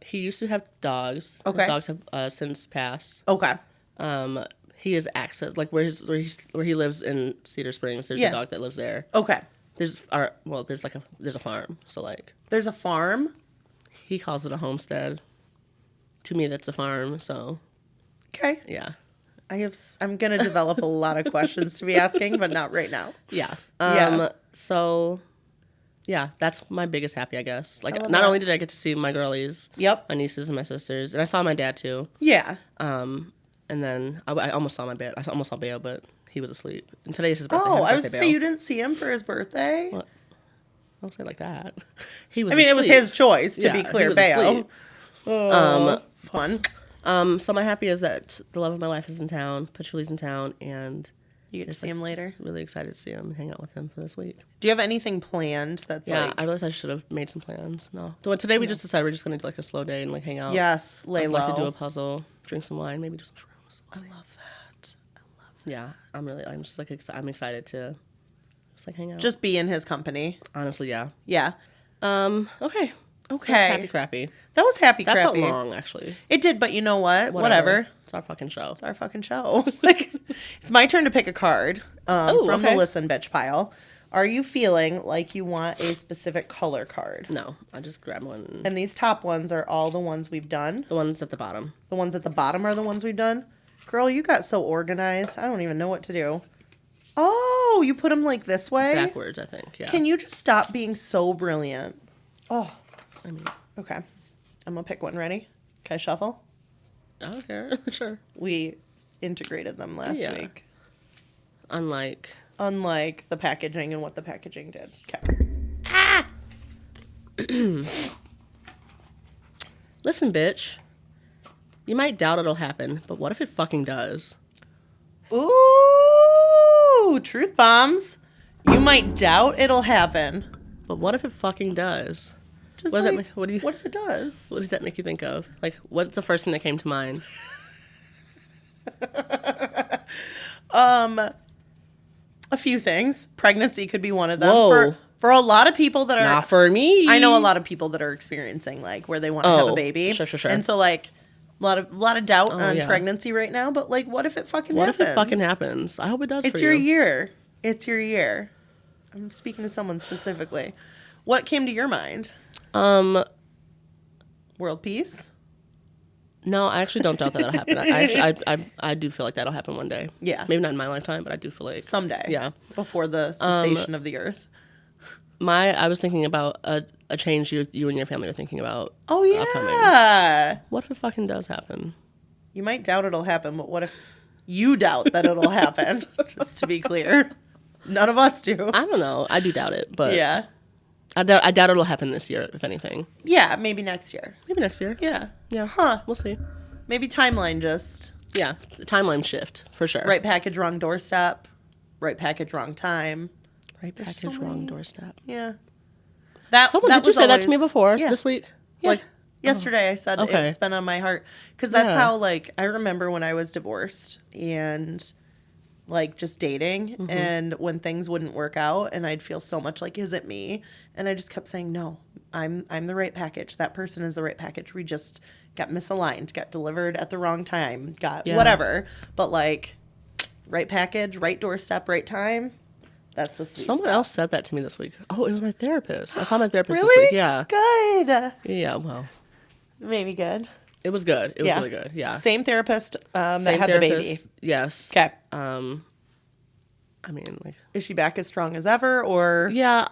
He used to have dogs. Okay. His dogs have since passed. Okay. He has access, like, where he lives in Cedar Springs, there's a dog that lives there. Okay. There's a farm, so, like. There's a farm? He calls it a homestead. To me, that's a farm, so. Okay. Yeah. I'm going to develop a lot of questions to be asking, but not right now. Yeah. Yeah. So, yeah, that's my biggest happy, I guess. Like, not that. only did I get to see my girlies. Yep. My nieces and my sisters, and I saw my dad, too. Yeah. And then I almost saw I almost saw Bayo, but he was asleep. And today is his birthday. Oh, I was say you didn't see him for his birthday? What? Don't say it like that. He was it was his choice, to be clear, Bayo. Oh, fun. So my happy is that the love of my life is in town. Patchouli's in town, and you get to see him later. Really excited to see him and hang out with him for this week. Do you have anything planned? I realized I should have made some plans. No, today we just decided we're just gonna do like a slow day and like hang out. Yes, lay low. I'd like to do a puzzle, drink some wine, maybe do some shrooms. I love that. Yeah, I'm just like I'm excited to just like hang out. Just be in his company. Honestly, yeah. Yeah. Okay. Okay. That's happy crappy. That was happy crappy. That felt long, actually. It did, but you know what? Whatever. It's our fucking show. It's our fucking show. Like, it's my turn to pick a card from the listen bitch pile. Are you feeling like you want a specific color card? No, I just grabbed one. And these top ones are all the ones we've done? The ones at the bottom. The ones at the bottom are the ones we've done? Girl, you got so organized. I don't even know what to do. Oh, you put them like this way? Backwards, I think, yeah. Can you just stop being so brilliant? Oh. I mean. Okay. I'm going to pick one. Ready? Can I shuffle? I don't care. Sure. We integrated them last week. Unlike the packaging and what the packaging did. Okay. Ah! Listen, bitch. You might doubt it'll happen, but what if it fucking does? Ooh, truth bombs. You might doubt it'll happen. But what if it fucking does? Just what like, does that make, what if it does? What does that make you think of? Like, what's the first thing that came to mind? A few things. Pregnancy could be one of them. Whoa. For a lot of people that are... Not for me. I know a lot of people that are experiencing, like, where they want to have a baby. Sure. And so, like, a lot of doubt on pregnancy right now. But, like, what if it fucking happens? What if it fucking happens? I hope it does for you. It's your year. It's your year. I'm speaking to someone specifically. What came to your mind? World peace? No, I actually don't doubt that'll happen. I do feel like that'll happen one day. Yeah. Maybe not in my lifetime, but I do feel like... Someday. Yeah. Before the cessation of the earth. I was thinking about a change you and your family are thinking about. Oh, yeah. Upcoming. What if it fucking does happen? You might doubt it'll happen, but what if you doubt that it'll happen? Just to be clear. None of us do. I don't know. I do doubt it, but... Yeah. I doubt it'll happen this year, if anything. Yeah, maybe next year. Maybe next year. Yeah. Yeah. Huh. We'll see. Maybe timeline just... Yeah. Timeline shift, for sure. Right package, wrong doorstep. Right package, wrong time. Right package, wrong doorstep. Yeah. Did you say that to me before this week? Yeah. Like yesterday I said it's been on my heart. Because that's how, like, I remember when I was divorced and... like just dating and when things wouldn't work out and I'd feel so much like, is it me? And I just kept saying, no, I'm the right package. That person is the right package. We just got misaligned, got delivered at the wrong time, got whatever. But like right package, right doorstep, right time. That's the sweet Someone spot. else said that to me this week. Oh, it was my therapist. I saw my therapist really? this week. Yeah. Good. Yeah, well. Maybe good. It was good. It was really good. Yeah. Same therapist that had therapist, the baby. Yes. Okay. I mean, like... Is she back as strong as ever, or... Yeah,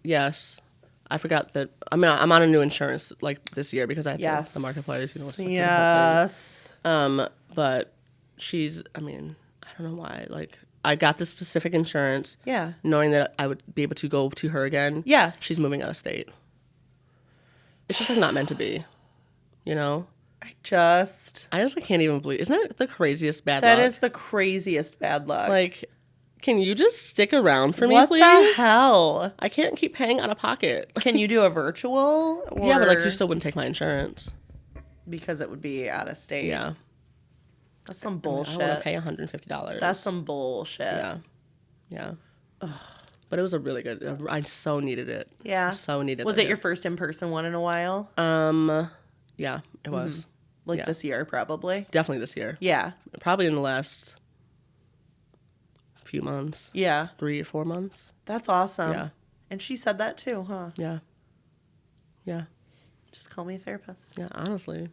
yes. I forgot that... I mean, I'm on a new insurance, like, this year because I had the marketplace. Yes. But she's... I mean, I don't know why. Like, I got this specific insurance. Yeah. Knowing that I would be able to go to her again. Yes. She's moving out of state. It's just, like, not meant to be. You know? I just can't even believe... Isn't that the craziest bad luck? That is the craziest bad luck. Like... Can you just stick around for me, please? What the hell? I can't keep paying out of pocket. Can you do a virtual? Or... Yeah, but like you still wouldn't take my insurance. Because it would be out of state. Yeah. That's some bullshit. I want to pay $150. That's some bullshit. Yeah. Yeah. Ugh. But it was a really good... I so needed it. Yeah. So needed it. Was it your first in-person one in a while? Yeah, it was. Like this year, probably? Definitely this year. Yeah. Probably in the last... few months. Yeah. 3 or 4 months. That's awesome. Yeah. And she said that too, huh? Yeah. Yeah. Just call me a therapist. Yeah, honestly.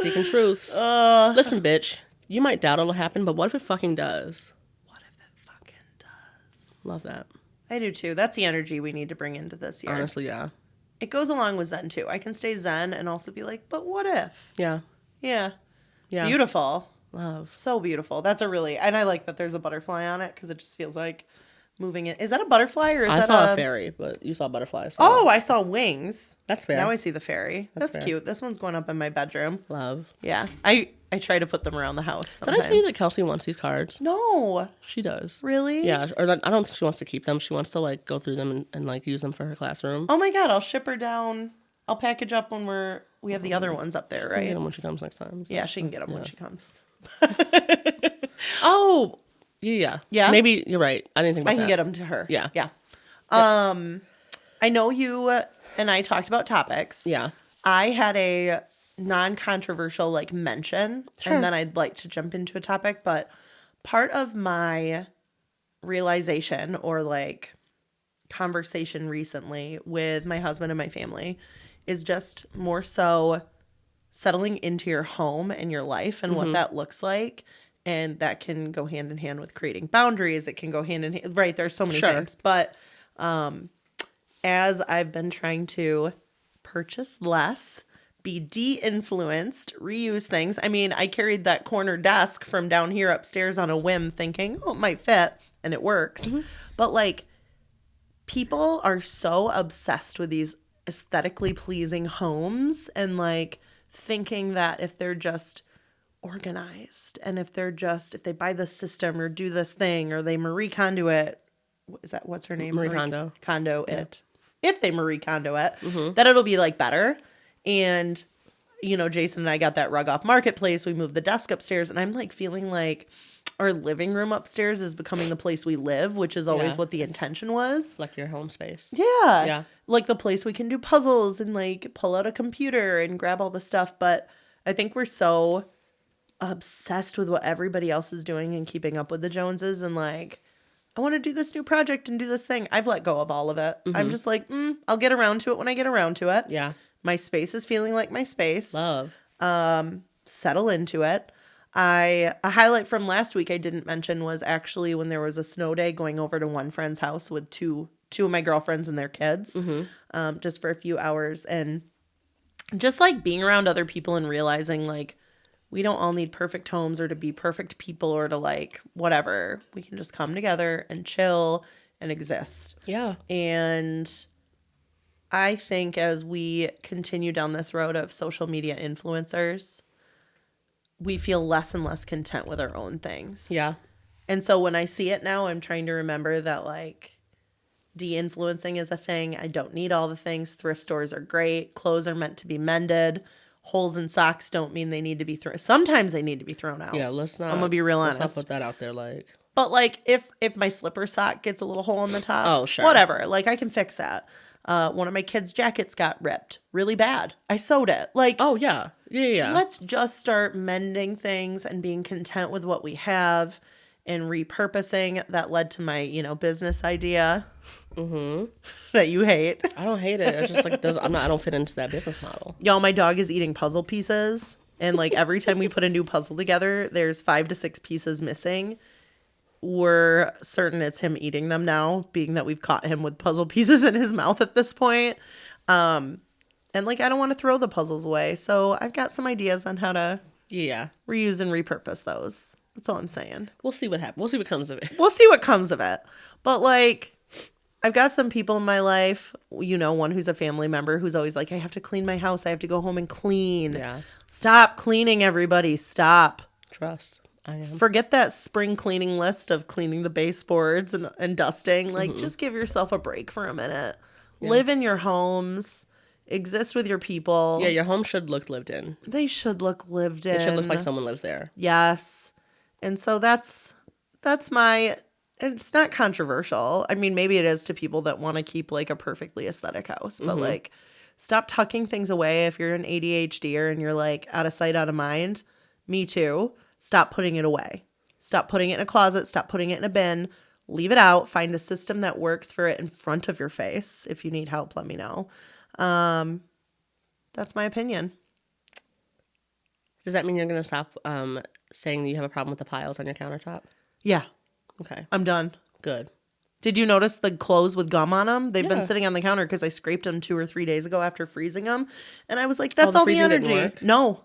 Speaking truths. Listen, bitch. You might doubt it'll happen, but what if it fucking does? What if it fucking does? Love that. I do too. That's the energy we need to bring into this year. Honestly, yeah. It goes along with Zen too. I can stay Zen and also be like, but what if? Yeah. Yeah. Yeah. Beautiful. Love. So beautiful. That's a really... And I like that there's a butterfly on it because it just feels like moving it. Is that a butterfly or is that I saw a fairy, but you saw butterflies. So. Oh, I saw wings. That's fair. Now I see the fairy. That's fair. cute. This one's going up in my bedroom. Love. Yeah. I try to put them around the house sometimes. Did I tell you that Kelsey wants these cards? No. She does. Really? Yeah. Or I don't think she wants to keep them. She wants to like go through them and like use them for her classroom. Oh my God. I'll ship her down. I'll package up when we have the other ones up there, right? Get them when she comes next time. So. Yeah, she can get them when she comes. Oh, yeah. Yeah? Maybe you're right. I didn't think about that. I can get them to her. Yeah. Yeah. I know you and I talked about topics. Yeah. I had a non-controversial like mention, and then I'd like to jump into a topic. But part of my realization or like conversation recently with my husband and my family is just more so settling into your home and your life and what that looks like. And that can go hand in hand with creating boundaries. It can go hand in hand. Right. There's so many things. But as I've been trying to purchase less, be de-influenced, reuse things. I mean, I carried that corner desk from down here upstairs on a whim thinking, oh, it might fit. And it works. But like, people are so obsessed with these aesthetically pleasing homes and like thinking that if they're just organized and if they buy this system or do this thing or they Marie Kondo it, what's her name? Marie Kondo. Kondo it. If they Marie Kondo it, that it'll be like better. And, Jason and I got that rug off Marketplace. We moved the desk upstairs and I'm like feeling like our living room upstairs is becoming the place we live, which is always what the intention was. Like your home space. Yeah. Yeah. Like the place we can do puzzles and like pull out a computer and grab all the stuff. But I think we're so obsessed with what everybody else is doing and keeping up with the Joneses and like, I want to do this new project and do this thing. I've let go of all of it. I'm just like, I'll get around to it when I get around to it. Yeah. My space is feeling like my space. Love. Settle into it. A highlight from last week I didn't mention was actually when there was a snow day going over to one friend's house with two of my girlfriends and their kids, just for a few hours. And just like being around other people and realizing like we don't all need perfect homes or to be perfect people or to like whatever. We can just come together and chill and exist. Yeah. And I think as we continue down this road of social media influencers, we feel less and less content with our own things. Yeah. And so when I see it now, I'm trying to remember that like de-influencing is a thing. I don't need all the things. Thrift stores are great. Clothes are meant to be mended. Holes in socks don't mean they need to be thrown. Sometimes they need to be thrown out. Yeah, let's not. I'm gonna be real honest. Let's not put that out there, like. But like, if my slipper sock gets a little hole in the top, oh sure, whatever. Like I can fix that. One of my kids' jackets got ripped really bad. I sewed it. Like, oh yeah. Let's just start mending things and being content with what we have, and repurposing. That led to my business idea. That you hate. I don't hate it. It's just like I don't fit into that business model. Y'all, my dog is eating puzzle pieces, and like every time we put a new puzzle together, there's 5 to 6 pieces missing. We're certain it's him eating them now, being that we've caught him with puzzle pieces in his mouth at this point. And like I don't want to throw the puzzles away, so I've got some ideas on how to reuse and repurpose those. That's all I'm saying. We'll see what happens. We'll see what comes of it. We'll see what comes of it. But like, I've got some people in my life, one who's a family member who's always like, I have to clean my house. I have to go home and clean. Yeah. Stop cleaning, everybody. Stop. Trust. I am. Forget that spring cleaning list of cleaning the baseboards and dusting. Like, just give yourself a break for a minute. Yeah. Live in your homes. Exist with your people. Yeah, your home should look lived in. They should look lived in. It should look like someone lives there. Yes. And so that's my... It's not controversial. I mean, maybe it is to people that want to keep like a perfectly aesthetic house, but like stop tucking things away. If you're an ADHDer and you're like out of sight, out of mind, me too. Stop putting it away. Stop putting it in a closet. Stop putting it in a bin. Leave it out. Find a system that works for it in front of your face. If you need help, let me know. That's my opinion. Does that mean you're going to stop saying that you have a problem with the piles on your countertop? Yeah. Okay. I'm done. Good. Did you notice the clothes with gum on them? They've been sitting on the counter because I scraped them 2 or 3 days ago after freezing them. And I was like, that's all the energy. No.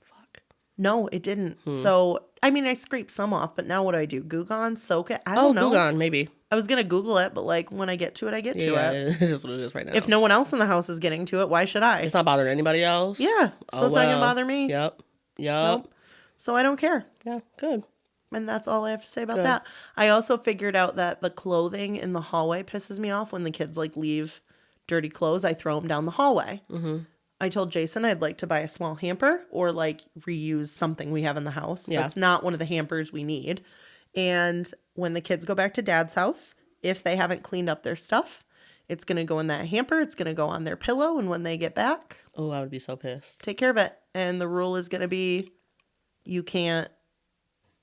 Fuck. No, it didn't. So, I mean, I scraped some off, but now what do I do? Goo Gone? Soak it? I don't know. Goo Gone, maybe. I was going to Google it, but like when I get to it, I get to it. Yeah, it is what it is right now. If no one else in the house is getting to it, why should I? It's not bothering anybody else? Yeah. So it's not going to bother me. Yep. Nope. So I don't care. Yeah, good. And that's all I have to say about that. I also figured out that the clothing in the hallway pisses me off when the kids like leave dirty clothes. I throw them down the hallway. I told Jason I'd like to buy a small hamper or like reuse something we have in the house. That's not one of the hampers we need. And when the kids go back to Dad's house, if they haven't cleaned up their stuff, it's going to go in that hamper. It's going to go on their pillow. And when they get back, oh, I would be so pissed. Take care of it. And the rule is going to be you can't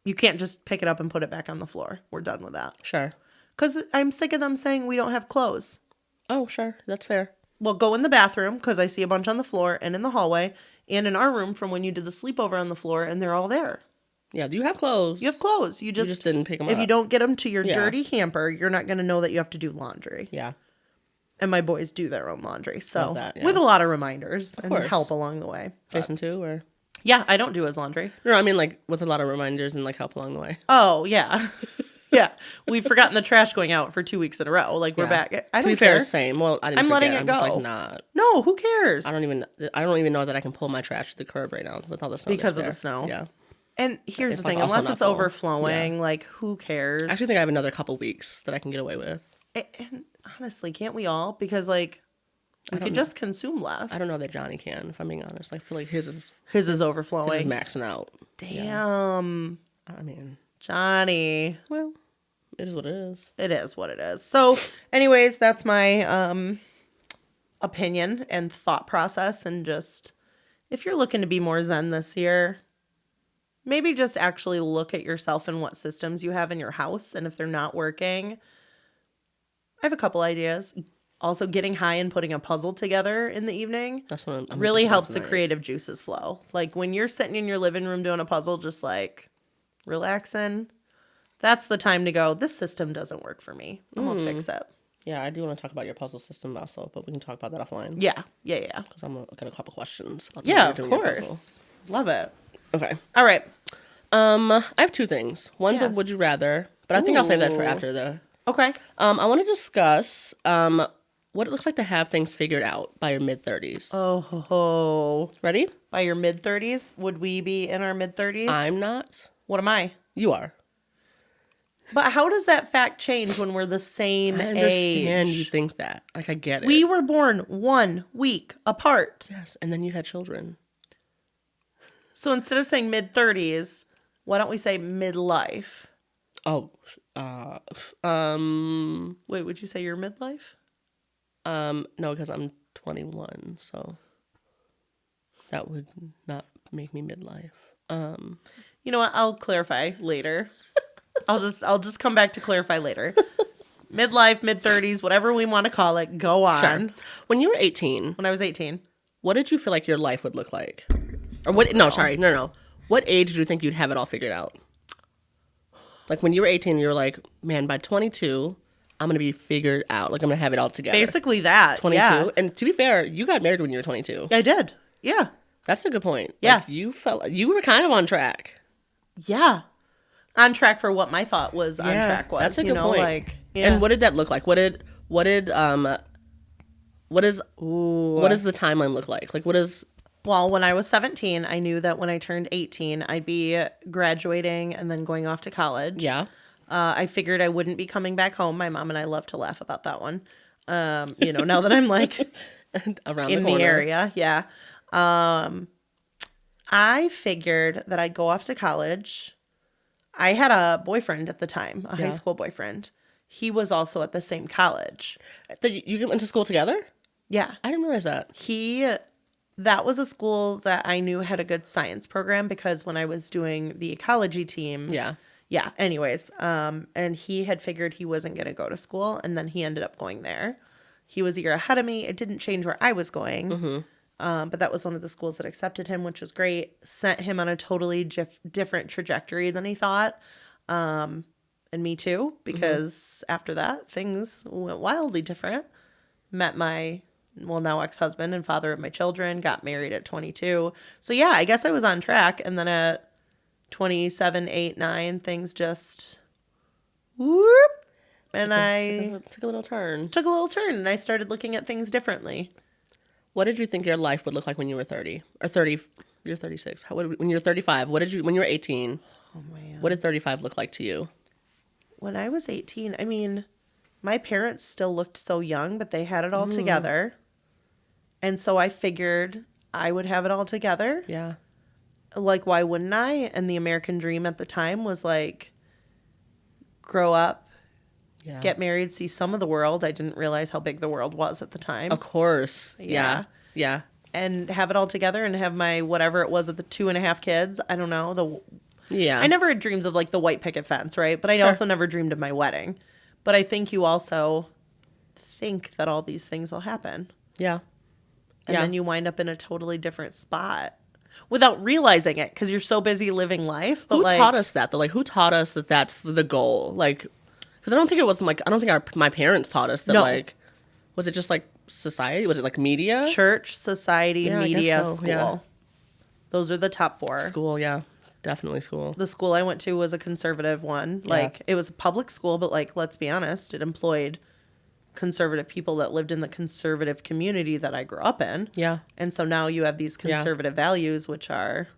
You can't just pick it up and put it back on the floor. We're done with that. Sure. Because I'm sick of them saying we don't have clothes. Oh, sure. That's fair. Well, go in the bathroom because I see a bunch on the floor and in the hallway and in our room from when you did the sleepover on the floor, and they're all there. Yeah, you have clothes. You have clothes. You just didn't pick them up. If you don't get them to your dirty hamper, you're not going to know that you have to do laundry. Yeah. And my boys do their own laundry. So that, with a lot of reminders and help along the way. Jason too, or? Yeah, I don't do his laundry. No, I mean like with a lot of reminders and like help along the way. Oh, yeah. Yeah. We've forgotten the trash going out for 2 weeks in a row. Like we're back. I don't care. To be fair, same. Well, I didn't I'm forget. letting it go. Just like not. No, who cares? I don't even know that I can pull my trash to the curb right now with all the snow. Because of the snow. Yeah. And here's the thing, unless it's overflowing, like who cares? I actually think I have another couple weeks that I can get away with. And honestly, can't we all? Because like we could just consume less. I don't know that Johnny can, if I'm being honest. I feel like his is overflowing. His is maxing out. Damn. Yeah. I mean, Johnny. Well, it is what it is. It is what it is. So, anyways, that's my opinion and thought process. And just if you're looking to be more zen this year, maybe just actually look at yourself and what systems you have in your house. And if they're not working, I have a couple ideas. Also, getting high and putting a puzzle together in the evening really helps the creative juices flow. Like when you're sitting in your living room doing a puzzle, just like relaxing, that's the time to go, this system doesn't work for me. I'm going to fix it. Yeah, I do want to talk about your puzzle system also, but we can talk about that offline. Yeah. Because I'm got a couple questions. About of course. Love it. Okay. All right. I have two things. One's a would you rather, but I think I'll save that for after the... Okay. I want to discuss what it looks like to have things figured out by your mid-30s. Oh. Ready? By your mid-30s? Would we be in our mid-30s? I'm not. What am I? You are. But how does that fact change when we're the same age? I understand you think that. Like, I get it. We were born 1 week apart. Yes, and then you had children. So instead of saying mid-30s, why don't we say midlife? Oh, Wait, would you say you're midlife? No, because I'm 21, so that would not make me midlife. You know what? I'll clarify later. I'll just come back to clarify later. Midlife, mid-30s, whatever we want to call it. Go on. Sure. When you were 18. When I was 18. What did you feel like your life would look like? Or what? No, sorry. No. What age did you think you'd have it all figured out? Like when you were 18, you were like, man, by 22, I'm going to be figured out. Like I'm going to have it all together. Basically that. 22. Yeah. And to be fair, you got married when you were 22. I did. Yeah. That's a good point. Yeah. Like you were kind of on track. Yeah. On track for what my thought was on track was. That's a good point. Like, yeah. And what did that look like? What is the timeline look like? Like what is... Well, when I was 17, I knew that when I turned 18, I'd be graduating and then going off to college. Yeah. I figured I wouldn't be coming back home. My mom and I love to laugh about that one. Now that I'm like around in the area. Yeah. I figured that I'd go off to college. I had a boyfriend at the time, a high school boyfriend. He was also at the same college. You went to school together? Yeah. I didn't realize that. That was a school that I knew had a good science program because when I was doing the ecology team. Yeah. Yeah. Anyways, and he had figured he wasn't going to go to school, and then he ended up going there. He was a year ahead of me. It didn't change where I was going. Mm-hmm. But that was one of the schools that accepted him, which was great. Sent him on a totally different trajectory than he thought. And me too, because after that, things went wildly different. Met my, now ex-husband and father of my children, got married at 22. So yeah, I guess I was on track. And then at 27, 8, 9, things just whoop. And took a little turn. Took a little turn, and I started looking at things differently. What did you think your life would look like when you were 30? Or 30, you're 36. When you were 35, when you were 18, what did 35 look like to you? When I was 18, I mean, my parents still looked so young, but they had it all together. And so I figured I would have it all together. Yeah. Like, why wouldn't I? And the American dream at the time was like, grow up. Yeah. Get married, see some of the world. I didn't realize how big the world was at the time. Of course. Yeah. And have it all together and have my whatever it was at the 2.5 kids. I don't know. Yeah. I never had dreams of like the white picket fence, right? But I also never dreamed of my wedding. But I think you also think that all these things will happen. Yeah. And then you wind up in a totally different spot without realizing it because you're so busy living life. But who taught us that? Like, who taught us that that's the goal? Like, because I don't think it was like, I don't think my parents taught us that, like, was it just like society? Was it like media? Church, society, media, school. Yeah. Those are the top 4. School, yeah. Definitely school. The school I went to was a conservative one. Like, it was a public school, but like, let's be honest, it employed conservative people that lived in the conservative community that I grew up in. Yeah. And so now you have these conservative values, which are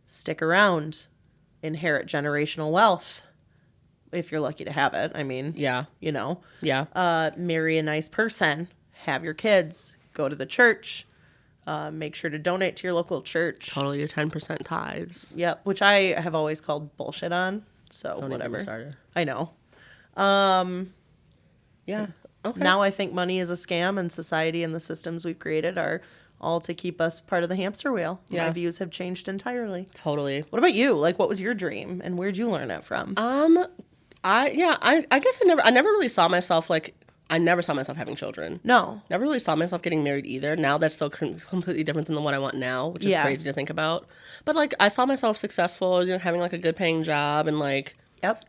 stick around, inherit generational wealth, if you're lucky to have it. I mean, you know. Yeah. Marry a nice person, have your kids, go to the church, make sure to donate to your local church. Totally, your 10% tithes. Yep, which I have always called bullshit on. So Don't whatever. Even get started. I know. Yeah. Okay. Now I think money is a scam, and society and the systems we've created are all to keep us part of the hamster wheel. Yeah. My views have changed entirely. Totally. What about you? Like, what was your dream, and where'd you learn it from? I guess I never really saw myself like, I never saw myself having children. No. Never really saw myself getting married either. Now that's so completely different than what I want now, which is crazy to think about. But like, I saw myself successful, you know, having like a good paying job and like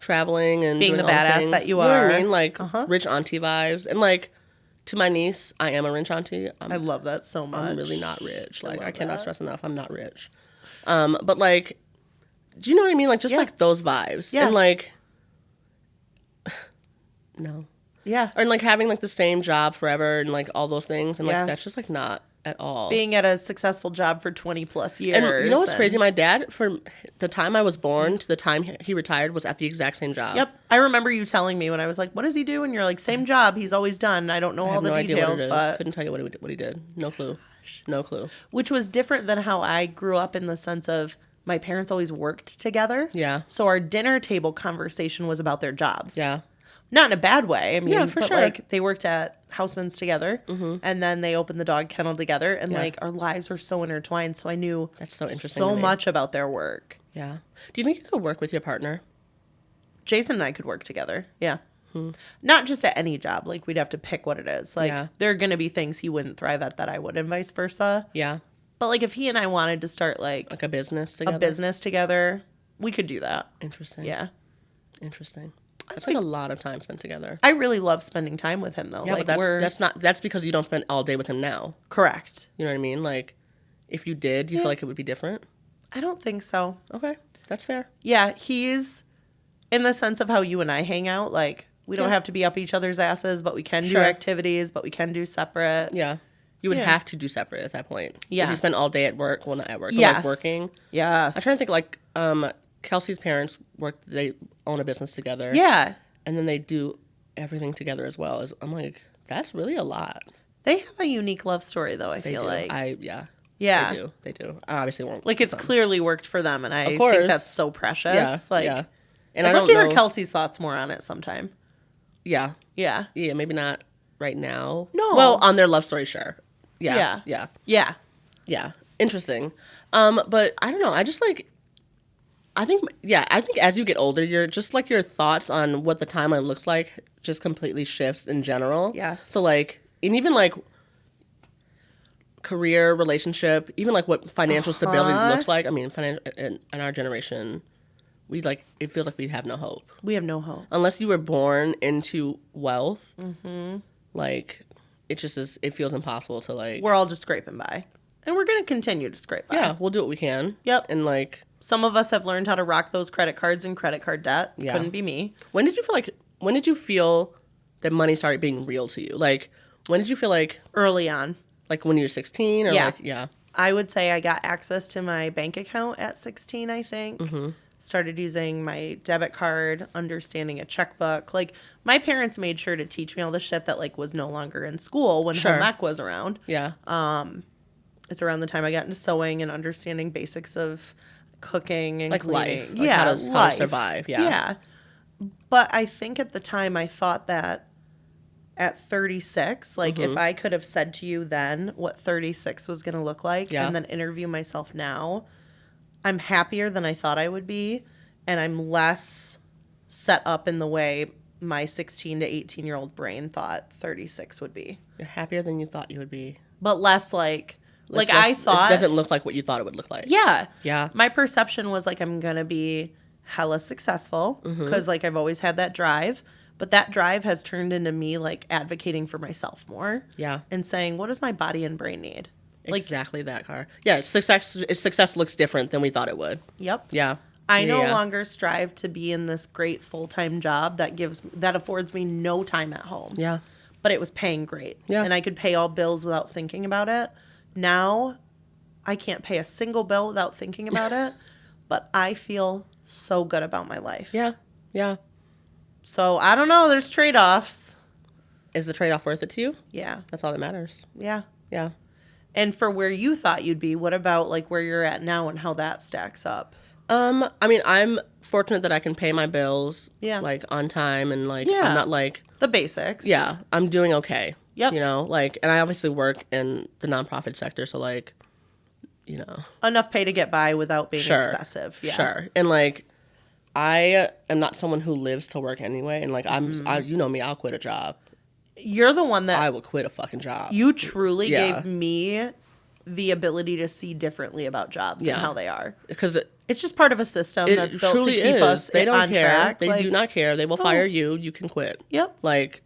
traveling and being doing the all badass things. that you are. are. You know what I mean? Like rich auntie vibes. And like, to my niece, I am a rich auntie. I love that so much. I'm really not rich. Like, I cannot stress enough, I'm not rich. But like, do you know what I mean? Like, just like those vibes. Yes. And like, no. Yeah. And like having like the same job forever and like all those things. And like, that's just like not at all. Being at a successful job for 20 plus years. And you know what's crazy? My dad, from the time I was born to the time he retired, was at the exact same job. Yep. I remember you telling me when I was like, what does he do? And you're like, same job he's always done. I don't know all the details, but couldn't tell you what he did. No clue. No clue. Which was different than how I grew up, in the sense of my parents always worked together. Yeah. So our dinner table conversation was about their jobs. Yeah. Not in a bad way. I mean, yeah, for sure. Like, they worked at Houseman's together, and then they opened the dog kennel together, and like, our lives were so intertwined. So I knew that's so interesting. So much about their work. Yeah. Do you think you could work with your partner? Jason and I could work together. Yeah. Not just at any job. Like, we'd have to pick what it is. Like, there are going to be things he wouldn't thrive at that I would, and vice versa. Yeah. But like, if he and I wanted to start like a business together, we could do that. Interesting. Yeah. Interesting. That's like a lot of time spent together. I really love spending time with him, though. Yeah, like, but that's because you don't spend all day with him now. Correct. You know what I mean? Like, if you did, do you feel like it would be different? I don't think so. Okay, that's fair. Yeah, he's in the sense of how you and I hang out. Like, we don't have to be up each other's asses, but we can do activities, but we can do separate. Yeah. You would have to do separate at that point. Yeah. If you spend all day at work, well, not at work, but like working. Yes. I'm trying to think, like, Kelsey's parents they own a business together. Yeah. And then they do everything together as well. I'm like, that's really a lot. They have a unique love story, though, I feel like. Yeah. They do. I obviously won't. Like, it's clearly worked for them, and I think that's so precious. Yeah, like, And I'd love to hear Kelsey's thoughts more on it sometime. Yeah. Yeah. Yeah, maybe not right now. No. Well, on their love story, sure. Yeah. Interesting. But I don't know. I think as you get older, you're just like, your thoughts on what the timeline looks like just completely shifts in general. Yes. So like, and even like career, relationship, even like what financial stability looks like. I mean, in our generation, it feels like we have no hope. We have no hope. Unless you were born into wealth, like, it just is, it feels impossible to like. We're all just scraping by. And we're going to continue to scrape by. Yeah, we'll do what we can. Yep. And like. Some of us have learned how to rock those credit cards and credit card debt. Yeah. Couldn't be me. When did you feel that money started being real to you? Like, when did you feel like. Early on. Like when you were 16 or yeah. I would say I got access to my bank account at 16, I think. Mm-hmm. Started using my debit card, understanding a checkbook. Like, my parents made sure to teach me all the shit that like was no longer in school when home ec was around. Yeah. It's around the time I got into sewing and understanding basics of cooking and like cleaning. Life. Like how to survive. Yeah. Yeah. But I think at the time I thought that at 36, like if I could have said to you then what 36 was going to look like and then interview myself now, I'm happier than I thought I would be, and I'm less set up in the way my 16 to 18-year-old brain thought 36 would be. You're happier than you thought you would be. But less like I thought. It doesn't look like what you thought it would look like. Yeah. Yeah. My perception was like I'm going to be hella successful because like I've always had that drive. But that drive has turned into me like advocating for myself more. Yeah. And saying, what does my body and brain need? Like, exactly that, Car. Yeah, success looks different than we thought it would. Yep. Yeah. I no longer strive to be in this great full-time job that affords me no time at home. Yeah. But it was paying great. Yeah. And I could pay all bills without thinking about it. Now, I can't pay a single bill without thinking about it. But I feel so good about my life. Yeah. Yeah. So, I don't know. There's trade-offs. Is the trade-off worth it to you? Yeah. That's all that matters. Yeah. Yeah. And for where you thought you'd be, what about like where you're at now and how that stacks up? I mean, I'm fortunate that I can pay my bills, like, on time, and, like, I'm not, like... The basics. Yeah, I'm doing okay. Yep. You know, like, and I obviously work in the nonprofit sector, so, like, you know... Enough pay to get by without being excessive. Yeah. Sure. And, like, I am not someone who lives to work anyway, and, like, you know me, I'll quit a job. You're the one that... I will quit a fucking job. You truly gave me the ability to see differently about jobs and how they are. Because... It's just part of a system that's built to keep us they don't on care. track. They do not care. They will fire you. You can quit. Yep. Like.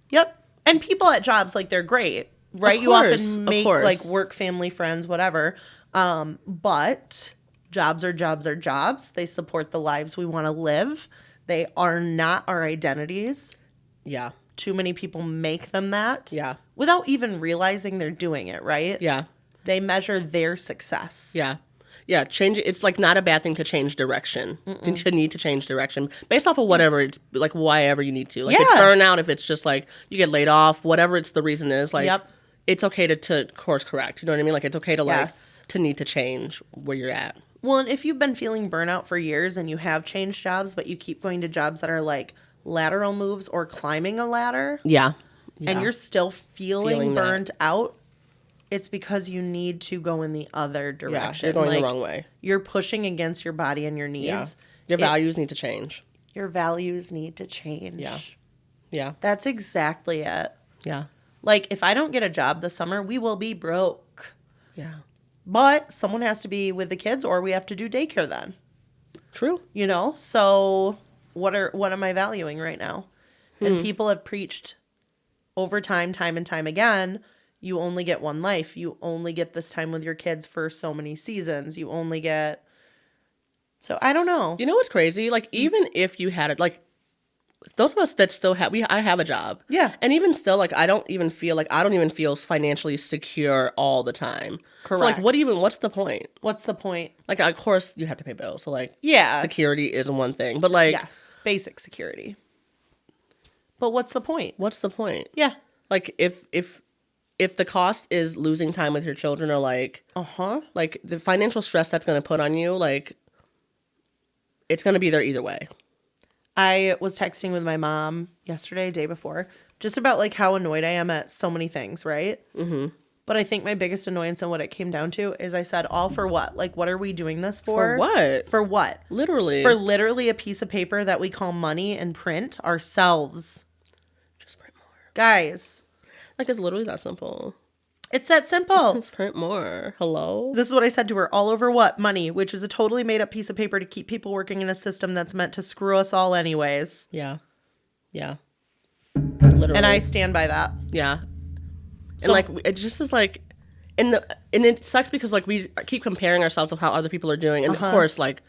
Yep. And people at jobs, like, they're great, right? You often make, like, work, family, friends, whatever. But jobs are jobs are jobs. They support the lives we want to live. They are not our identities. Yeah. Too many people make them that. Yeah. Without even realizing they're doing it, right? Yeah. They measure their success. Yeah. Yeah, change. It's like not a bad thing to change direction. To need to change direction based off of whatever it's like, whyever you need to. Like it's burnout. If it's just like you get laid off, whatever the reason is, like it's okay to course correct. You know what I mean? Like it's okay to like to need to change where you're at. Well, and if you've been feeling burnout for years and you have changed jobs, but you keep going to jobs that are like lateral moves or climbing a ladder, and you're still feeling burned out. It's because you need to go in the other direction. You're going the wrong way. You're pushing against your body and your needs. Yeah. Your values need to change. Your values need to change. Yeah. Yeah. That's exactly it. Yeah. Like, if I don't get a job this summer, we will be broke. Yeah. But someone has to be with the kids or we have to do daycare then. True. You know? So what am I valuing right now? And people have preached over time and time again, you only get one life. You only get this time with your kids for so many seasons. You only get... So, I don't know. You know what's crazy? Like, even if you had it, like, those of us that still have... I have a job. Yeah. And even still, like, I don't even feel financially secure all the time. Correct. So, like, what's the point? What's the point? Like, of course, you have to pay bills. So, like... Yeah. Security is one thing. But, like... Yes. Basic security. But what's the point? What's the point? Yeah. Like, if the cost is losing time with your children or like like the financial stress that's going to put on you, like it's going to be there either way. I was texting with my mom yesterday, day before, just about like how annoyed I am at so many things, right? But I think my biggest annoyance and what it came down to is I said, all for what? Like, what are we doing this for? For what? For what? Literally. For literally a piece of paper that we call money and print ourselves. Just print more. Guys. Like, it's literally that simple. It's that simple. Let's print more. Hello? This is what I said to her. All over what? Money, which is a totally made up piece of paper to keep people working in a system that's meant to screw us all anyways. Yeah. Yeah. Literally. And I stand by that. Yeah. And like, it just is like, and it sucks because like we keep comparing ourselves with how other people are doing. And of course, like,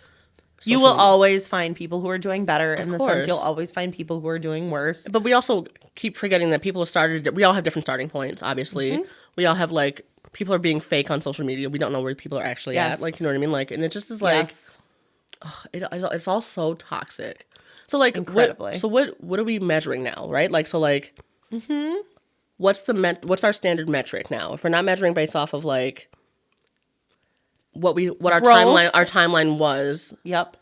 you will always find people who are doing better. In the sense, you'll always find people who are doing worse. But we also keep forgetting that people have started. We all have different starting points. Obviously, we all have like people are being fake on social media. We don't know where people are actually at. Like, you know what I mean? Like, and it just is like, it's all so toxic. So like, incredibly. What are we measuring now? Right? Like, so like, what's our standard metric now? If we're not measuring based off of like what our timeline was. Yep.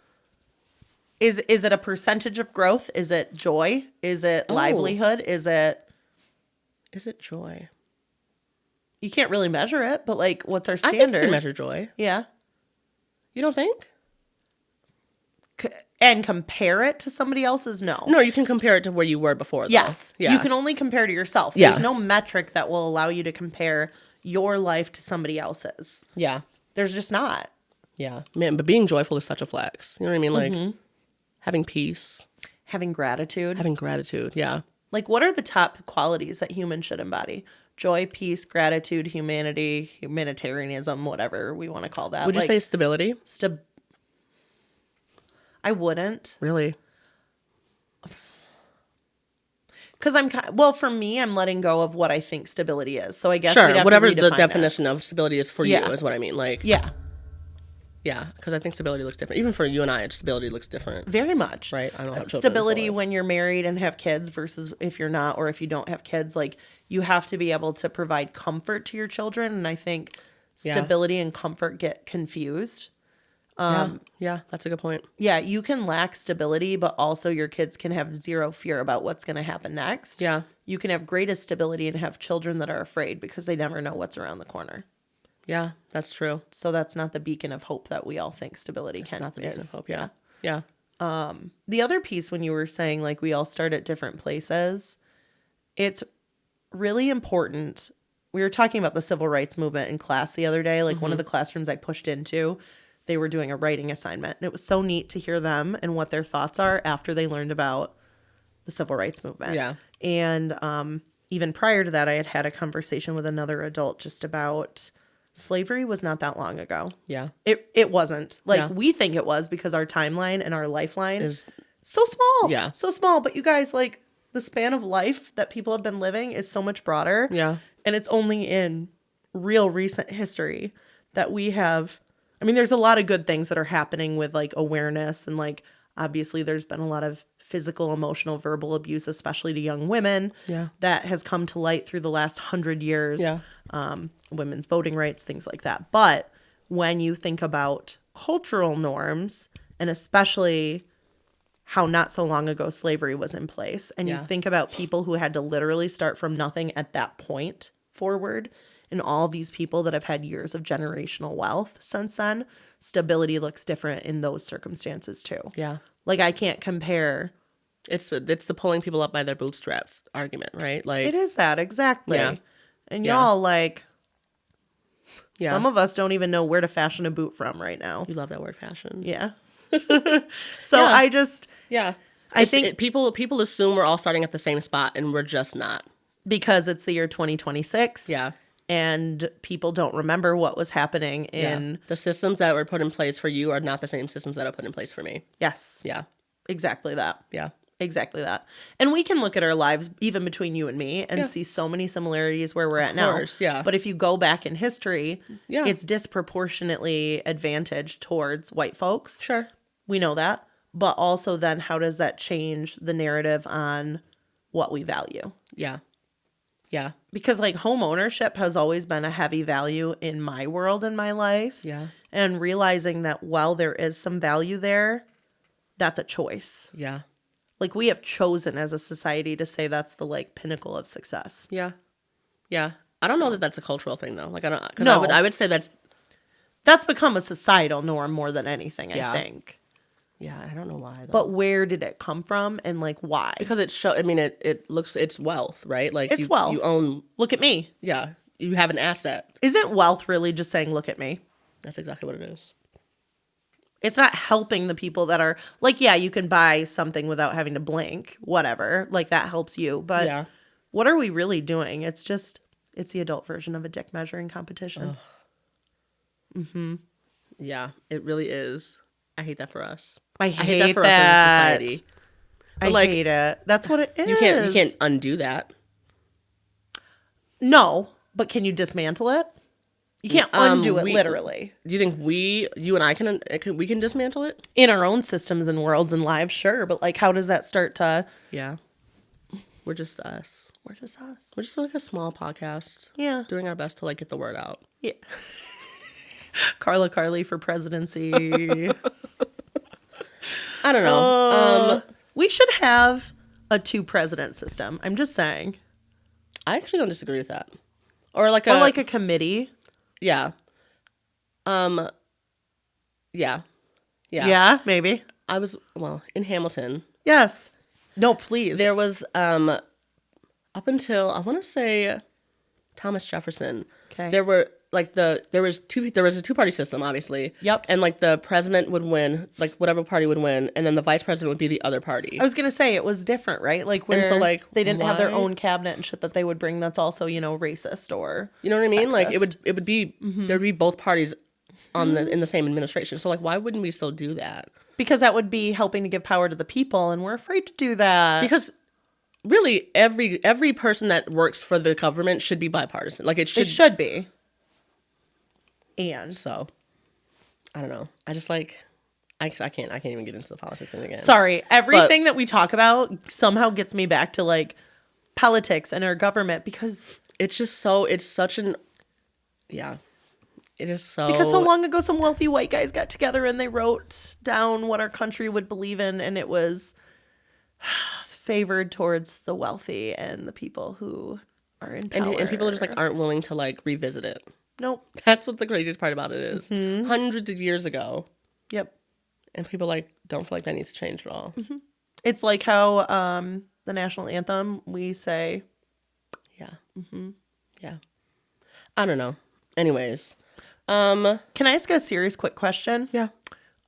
Is it a percentage of growth? Is it joy? Is it livelihood? Is it joy? You can't really measure it, but like, what's our standard? I think you can measure joy. Yeah. You don't think? And compare it to somebody else's? No. No, you can compare it to where you were before, though. Yes. Yeah. You can only compare to yourself. There's no metric that will allow you to compare your life to somebody else's. Yeah. There's just not. Yeah. Man, but being joyful is such a flex. You know what I mean? Like, having peace. Having gratitude. Yeah. Like, what are the top qualities that humans should embody? Joy, peace, gratitude, humanity, humanitarianism, whatever we want to call that. Would you say stability? I wouldn't. Really? Because for me, I'm letting go of what I think stability is. So I guess sure, we'd have whatever to the redefine definition of stability is for you is what I mean. Like, yeah, because I think stability looks different. Even for you and I, stability looks different. very much. Right? I don't have stability when you're married and have kids versus if you're not, or if you don't have kids. Like, you have to be able to provide comfort to your children, and I think stability and comfort get confused. Yeah, that's a good point. Yeah, you can lack stability, but also your kids can have zero fear about what's going to happen next. Yeah. You can have greatest stability and have children that are afraid because they never know what's around the corner. Yeah, that's true. So that's not the beacon of hope that we all think stability Not the beacon of hope, yeah. The other piece when you were saying like we all start at different places, it's really important. We were talking about the civil rights movement in class the other day. Like one of the classrooms I pushed into, they were doing a writing assignment. And it was so neat to hear them and what their thoughts are after they learned about the civil rights movement. Yeah. And even prior to that, I had a conversation with another adult just about slavery was not that long ago. Yeah. It wasn't. Like we think it was because our timeline and our lifeline is so small. Yeah. So small. But you guys, like the span of life that people have been living is so much broader. Yeah. And it's only in real recent history that we have. I mean, there's a lot of good things that are happening with like awareness and like obviously there's been a lot of physical, emotional, verbal abuse, especially to young women. Yeah. That has come to light through the last 100 years. Yeah. Women's voting rights, things like that. But when you think about cultural norms and especially how not so long ago slavery was in place and you think about people who had to literally start from nothing at that point forward and all these people that have had years of generational wealth since then, stability looks different in those circumstances too. Yeah. Like I can't compare. It's the pulling people up by their bootstraps argument, right? Like it is that, exactly. Yeah. And y'all like some of us don't even know where to fashion a boot from right now. You love that word fashion. Yeah. So I just I think people assume we're all starting at the same spot and we're just not. Because it's the year 2026. Yeah. And people don't remember what was happening in... The systems that were put in place for you are not the same systems that are put in place for me. Yes. Yeah. Exactly that. Yeah. Exactly that. And we can look at our lives, even between you and me, and see so many similarities where we're at now. Of course, yeah. But if you go back in history, it's disproportionately advantaged towards white folks. Sure. We know that. But also then how does that change the narrative on what we value? Yeah. Yeah. Because like home ownership has always been a heavy value in my world and my life. Yeah. And realizing that while there is some value there, that's a choice. Yeah. Like we have chosen as a society to say that's the like pinnacle of success. Yeah. Yeah. I don't know that that's a cultural thing though. Like I don't, cause I would say that's become a societal norm more than anything, I think. Yeah, I don't know why though. But where did it come from and like why? Because it's wealth, right? Like it's wealth. You own. Look at me. Yeah, you have an asset. Isn't wealth really just saying look at me? That's exactly what it is. It's not helping the people that are like, yeah, you can buy something without having to blink, whatever. Like that helps you. But what are we really doing? It's the adult version of a dick measuring competition. Yeah, it really is. I hate that for us. I hate that for us as a society. I hate it. That's what it is. You can't undo that. No, but can you dismantle it? You can't undo it literally. Do you think you and I can dismantle it? In our own systems and worlds and lives, sure. But like, how does that start to... Yeah. We're just us. We're just us. We're just like a small podcast. Yeah. Doing our best to like get the word out. Yeah. Carly for presidency. I don't know. We should have a 2-president system. I'm just saying. I actually don't disagree with that. Or like a committee. Yeah. Yeah. Yeah. Yeah, maybe. I was, in Hamilton. Yes. No, please. There was, up until, I want to say, Thomas Jefferson. Okay. There were, there was a two-party system, obviously. Yep. And, the president would win, whatever party would win, and then the vice president would be the other party. I was going to say, it was different, right? Where and so, they didn't have their own cabinet and shit that they would bring that's also, racist or You know what I mean? sexist. It would be, there'd be both parties in the same administration. So, why wouldn't we still do that? Because that would be helping to give power to the people, and we're afraid to do that. Because really, every person that works for the government should be bipartisan. It should be. And so, I don't know. I just I can't even get into the politics thing again. Sorry, everything that we talk about somehow gets me back to politics and our government because it's such an, yeah. It is so... Because so long ago, some wealthy white guys got together and they wrote down what our country would believe in, and it was favored towards the wealthy and the people who are in power. And people just aren't willing to revisit it. Nope. That's what the craziest part about it is. Mm-hmm. Hundreds of years ago. Yep. And people don't feel like that needs to change at all. Mm-hmm. It's like how the national anthem, we say... Yeah. Mm-hmm. Yeah. I don't know. Anyways... Can I ask a serious quick question? Yeah.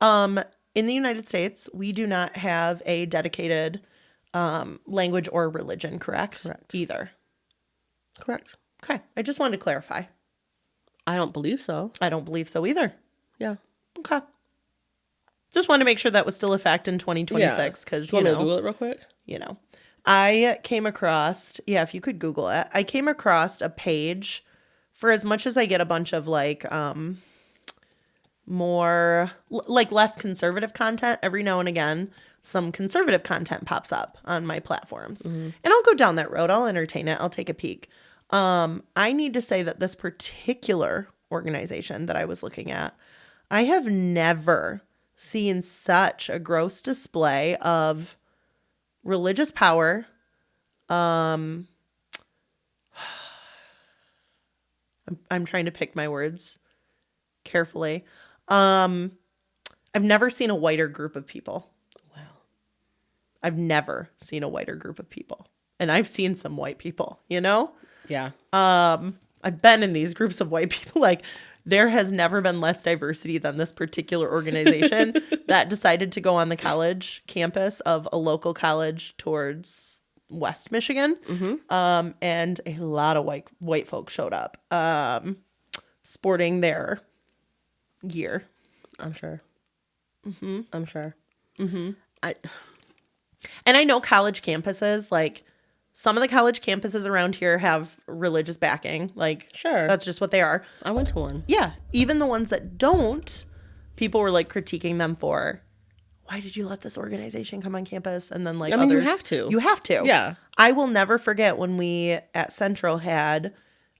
In the United States, we do not have a dedicated language or religion, correct? Correct. Either. Correct. Okay. I just wanted to clarify. I don't believe so. I don't believe so either. Yeah. Okay. Just wanted to make sure that was still a fact in 2026 because, you want me to Google it real quick? I came across, if you could Google it, I came across a page. For as much as I get a bunch of more less conservative content, every now and again, some conservative content pops up on my platforms. Mm-hmm. And I'll go down that road. I'll entertain it. I'll take a peek. I need to say that this particular organization that I was looking at, I have never seen such a gross display of religious power, I'm trying to pick my words carefully. I've never seen a whiter group of people. Wow. I've never seen a whiter group of people. And I've seen some white people, Yeah. I've been in these groups of white people. There has never been less diversity than this particular organization that decided to go on the college campus of a local college towards West Michigan. Mm-hmm. And a lot of white folks showed up sporting their gear. I'm sure. Mm-hmm. I'm sure. Mm-hmm. And I know college campuses, some of the college campuses around here have religious backing. Sure. That's just what they are. I went to one. Yeah. Even the ones that don't, people were critiquing them for, why did you let this organization come on campus? And then others. You have to. You have to. Yeah. I will never forget when we at Central had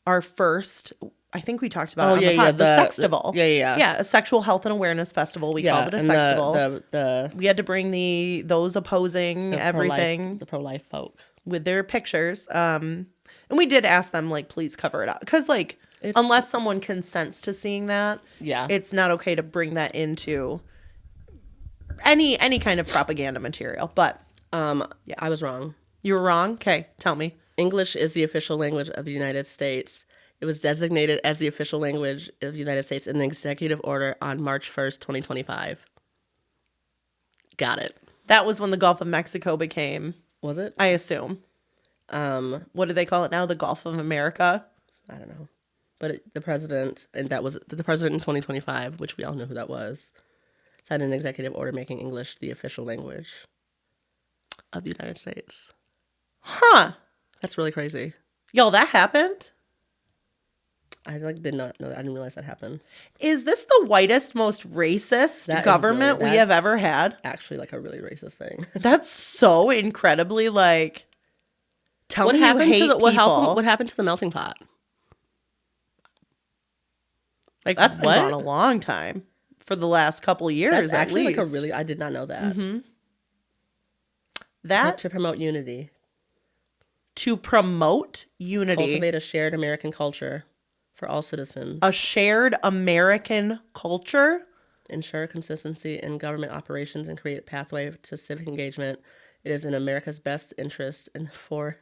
our first, I think we talked about it on the pod, the Sextival. Yeah. A sexual health and awareness festival. We called it a Sextival. We had to bring those opposing everything. The pro-life folk. With their pictures. And we did ask them, please cover it up. Because, unless someone consents to seeing that, it's not okay to bring that into any kind of propaganda material. But I was wrong. You were wrong? Okay, tell me. English is the official language of the United States. It was designated as the official language of the United States in the executive order on March 1st, 2025. Got it. That was when the Gulf of Mexico became... Was it? I assume. What do they call it now? The Gulf of America? I don't know. But the president, and that was the president in 2025, which we all know who that was, signed an executive order making English the official language of the United States. Huh. That's really crazy. Yo, that happened? I did not know that. I didn't realize that happened. Is this the whitest, most racist government we have ever had? Actually, a really racist thing. That's so incredibly tell me you hate people. What happened to the melting pot? That's been gone a long time. For the last couple of years, That's at actually least. I did not know that. Mm-hmm. That to promote unity. To promote unity. Cultivate a shared American culture for all citizens. A shared American culture? ensure consistency in government operations, and create a pathway to civic engagement. It is in America's best interest and for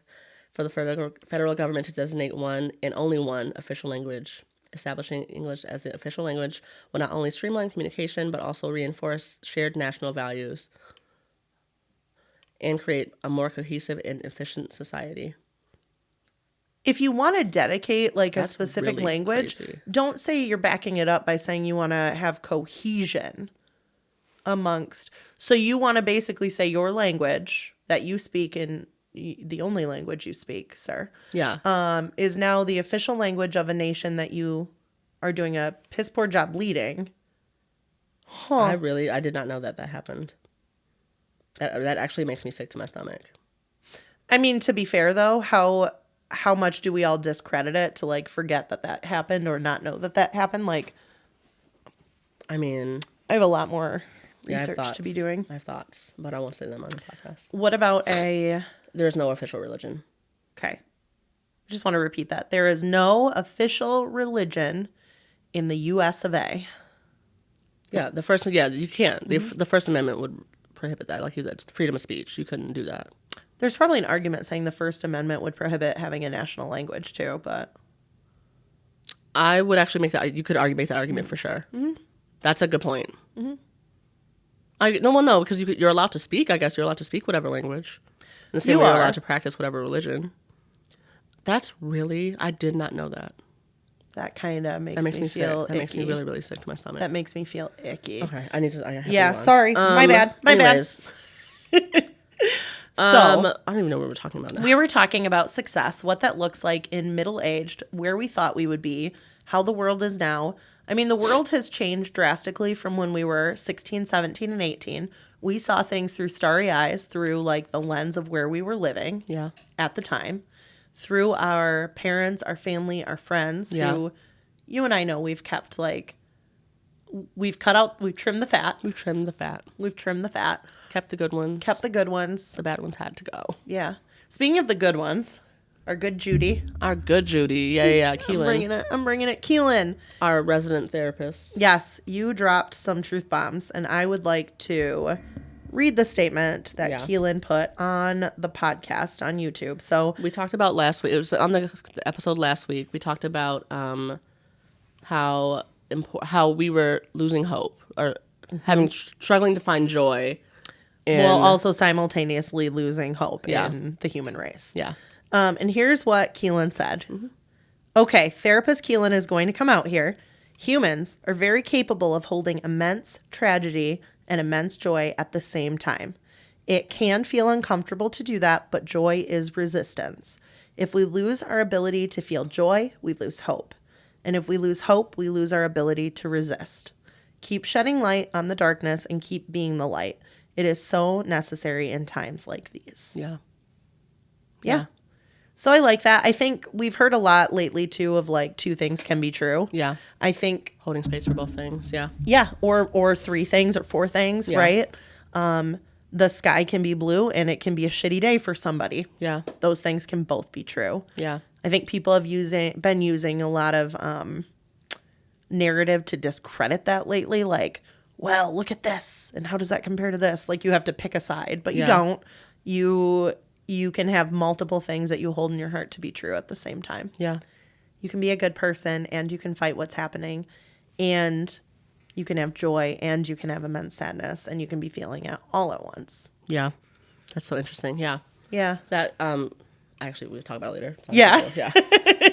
the federal government to designate one and only one official language. Establishing English as the official language will not only streamline communication, but also reinforce shared national values and create a more cohesive and efficient society. If you want to dedicate like That's a specific really language, crazy. don't say you're backing it up by saying you want to have cohesion amongst. So you want to basically say your language that you speak in the only language you speak, sir. Yeah. Is now the official language of a nation that you are doing a piss poor job leading. Huh. I did not know that happened. That actually makes me sick to my stomach. I mean, to be fair though, how much do we all discredit it to like forget that happened or not know that happened? Like, I mean, I have a lot more research thoughts. to be doing. I have thoughts, but I won't say them on the podcast. What about a... There's no official religion. Okay. I just want to repeat that. There is no official religion in the U.S. of A. Yeah, you can't. The First Amendment would prohibit that. Like you said, freedom of speech. You couldn't do that. There's probably an argument saying the First Amendment would prohibit having a national language too, but... I would actually make that... You could make that argument for sure. Mm-hmm. That's a good point. Mm-hmm. No, because you're allowed to speak. I guess you're allowed to speak whatever language. In the same way you're allowed to practice whatever religion. That's really... I did not know that. That kind of makes me feel sick. That makes me really, really sick to my stomach. That makes me feel icky. Okay, I need to... I have yeah, to sorry. My bad. Anyways. So, I don't even know what we were talking about now. We were talking about success, what that looks like in middle-aged, where we thought we would be, how the world is now. I mean, the world has changed drastically from when we were 16, 17, and 18. We saw things through starry eyes, through like the lens of where we were living at the time, through our parents, our family, our friends, who you and I know we've kept like, we've trimmed the fat. We've trimmed the fat. Kept the good ones. The bad ones had to go. Yeah. Speaking of the good ones, our good Judy. Yeah. Keelan. I'm bringing it. Keelan. Our resident therapist. Yes. You dropped some truth bombs, and I would like to read the statement that Keelan put on the podcast on YouTube. So we talked about last week. It was on the episode last week. We talked about how we were losing hope or struggling to find joy. While also simultaneously losing hope in the human race. Yeah. And here's what Keelan said. Mm-hmm. Okay, therapist Keelan is going to come out here. Humans are very capable of holding immense tragedy and immense joy at the same time. It can feel uncomfortable to do that, but joy is resistance. If we lose our ability to feel joy, we lose hope. And if we lose hope, we lose our ability to resist. Keep shedding light on the darkness and keep being the light. It is so necessary in times like these. Yeah. So I like that. I think we've heard a lot lately, too, of like two things can be true. Yeah. I think... Holding space for both things. Yeah. Yeah. Or three things or four things, right? The sky can be blue and it can be a shitty day for somebody. Yeah. Those things can both be true. Yeah. I think people have been using a lot of narrative to discredit that lately. Like, well, look at this. And how does that compare to this? Like, you have to pick a side, but you don't. You can have multiple things that you hold in your heart to be true at the same time. Yeah. You can be a good person and you can fight what's happening and you can have joy and you can have immense sadness and you can be feeling it all at once. Yeah. That's so interesting. Yeah. Yeah. That, actually, we'll talk about it later. Yeah. Yeah.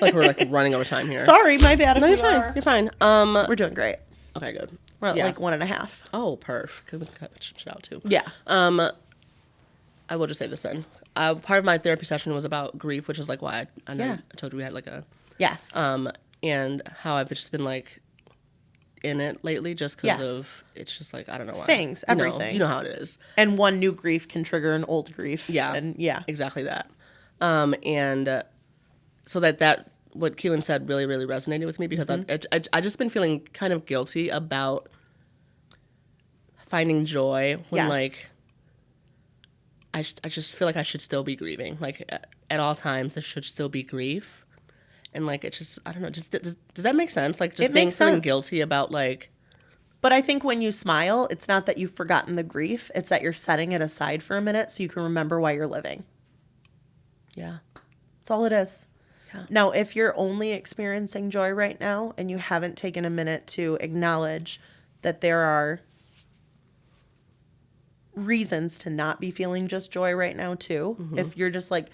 Like we're like running over time here. Sorry, my bad. No, you're fine. You're fine. We're doing great. Okay, good. We're at like 1.5. Oh, perf. Could cut shit out too. Yeah. I will just say this then. Part of my therapy session was about grief, which is like why I know I told you we had like a and how I've just been like in it lately, just because of it's just like I don't know why things, everything. You know how it is. And one new grief can trigger an old grief. Yeah, and exactly that. And so that what Keelan said really really resonated with me because I just been feeling kind of guilty about finding joy when like. I just feel like I should still be grieving. Like, at all times, there should still be grief. And, like, it's just, I don't know. Just does that make sense? Like, just feeling guilty about, like, But I think when you smile, it's not that you've forgotten the grief. It's that you're setting it aside for a minute so you can remember why you're living. Yeah. That's all it is. Yeah. Now, if you're only experiencing joy right now and you haven't taken a minute to acknowledge that there are reasons to not be feeling just joy right now too, if you're just like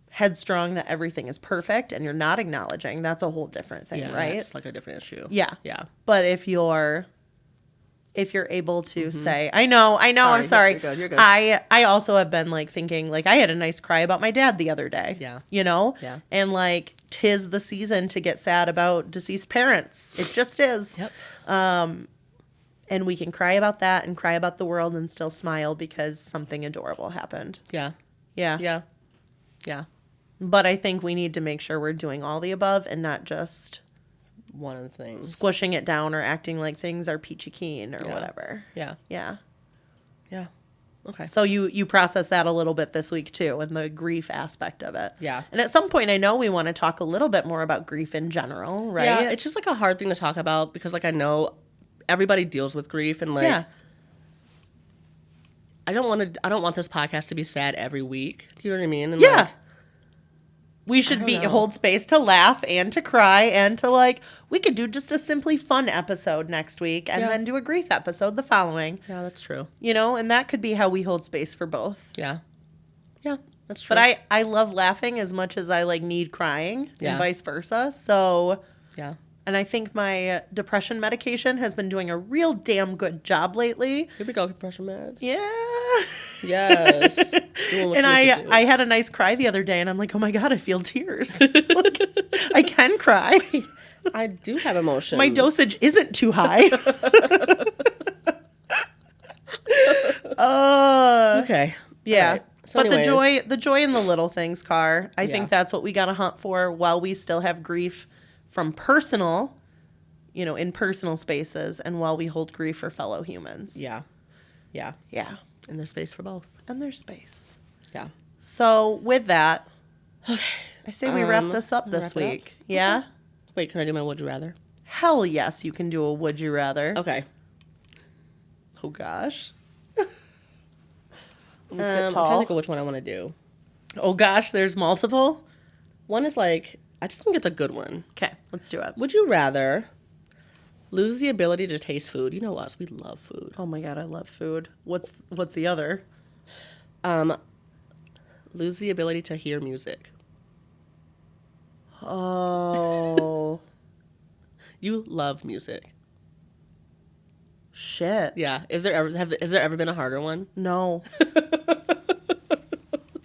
headstrong that everything is perfect and you're not acknowledging, that's a whole different thing, right? It's like a different issue. Yeah. Yeah. But if you're able to say, I know, I'm sorry. You're good. I also have been like thinking, like I had a nice cry about my dad the other day. Yeah. You know? Yeah. And like 'tis the season to get sad about deceased parents. It just is. Yep. And we can cry about that and cry about the world and still smile because something adorable happened. Yeah. Yeah. Yeah. Yeah. But I think we need to make sure we're doing all the above and not just One of the things. squishing it down or acting like things are peachy keen or whatever. Yeah. Yeah. Yeah. Okay. So you process that a little bit this week too, and the grief aspect of it. Yeah. And at some point, I know we want to talk a little bit more about grief in general, right? Yeah, it's just like a hard thing to talk about because like I know everybody deals with grief and like I don't want this podcast to be sad every week. Do you know what I mean? And like, we should hold space to laugh and to cry and to like, we could do just a simply fun episode next week and then do a grief episode the following. Yeah, that's true. You know, and that could be how we hold space for both. Yeah. Yeah, that's true. But I love laughing as much as I like need crying and vice versa. So, yeah. And I think my depression medication has been doing a real damn good job lately. Here we go, depression meds. Yeah. Yes. And I had a nice cry the other day, and I'm like, oh my God, I feel tears. Look, I can cry. I do have emotions. My dosage isn't too high. Okay. Yeah. Right. So but anyways. the joy in the little things, Car, I think that's what we got to hunt for while we still have grief from personal, you know, in personal spaces, and while we hold grief for fellow humans. Yeah. Yeah. Yeah. And there's space for both. And there's space. Yeah. So with that, I say we wrap this up this week. Yeah? Okay. Wait, can I do my would you rather? Hell yes, you can do a would you rather. Okay. Oh gosh. Let me sit I'm trying to tall. think of which one I want to do. Oh gosh, there's multiple. One is like, I just think it's a good one. Okay, let's do it. Would you rather lose the ability to taste food? You know us, we love food. Oh my God, I love food. What's the other? Lose the ability to hear music. Oh. You love music. Shit. Yeah. Has there ever been a harder one? No.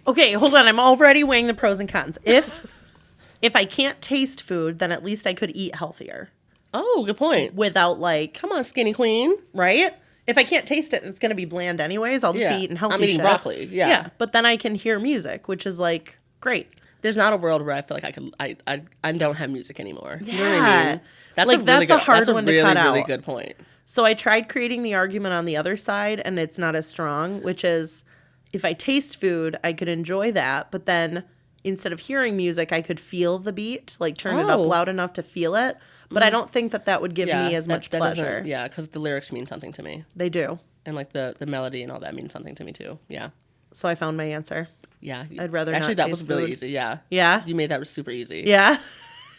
Okay, hold on. I'm already weighing the pros and cons. If I can't taste food, then at least I could eat healthier. Oh, good point. Without like, Come on, skinny queen. right? If I can't taste it, it's going to be bland anyways. I'll just be eating healthy I'm eating shit. broccoli. Yeah. Yeah, but then I can hear music, which is like great. There's not a world where I feel like I don't have music anymore. Yeah. You know what I mean? That's Like, that's a hard one to really, cut really out. good point. So I tried creating the argument on the other side, and it's not as strong, which is if I taste food, I could enjoy that, but then instead of hearing music, I could feel the beat, like turn it up loud enough to feel it. But I don't think that would give me as much pleasure. Yeah, because the lyrics mean something to me. They do. And like the melody and all that means something to me too. Yeah. So I found my answer. Yeah. I'd rather Actually, not that was taste really food. easy. Yeah. Yeah? You made that super easy. Yeah?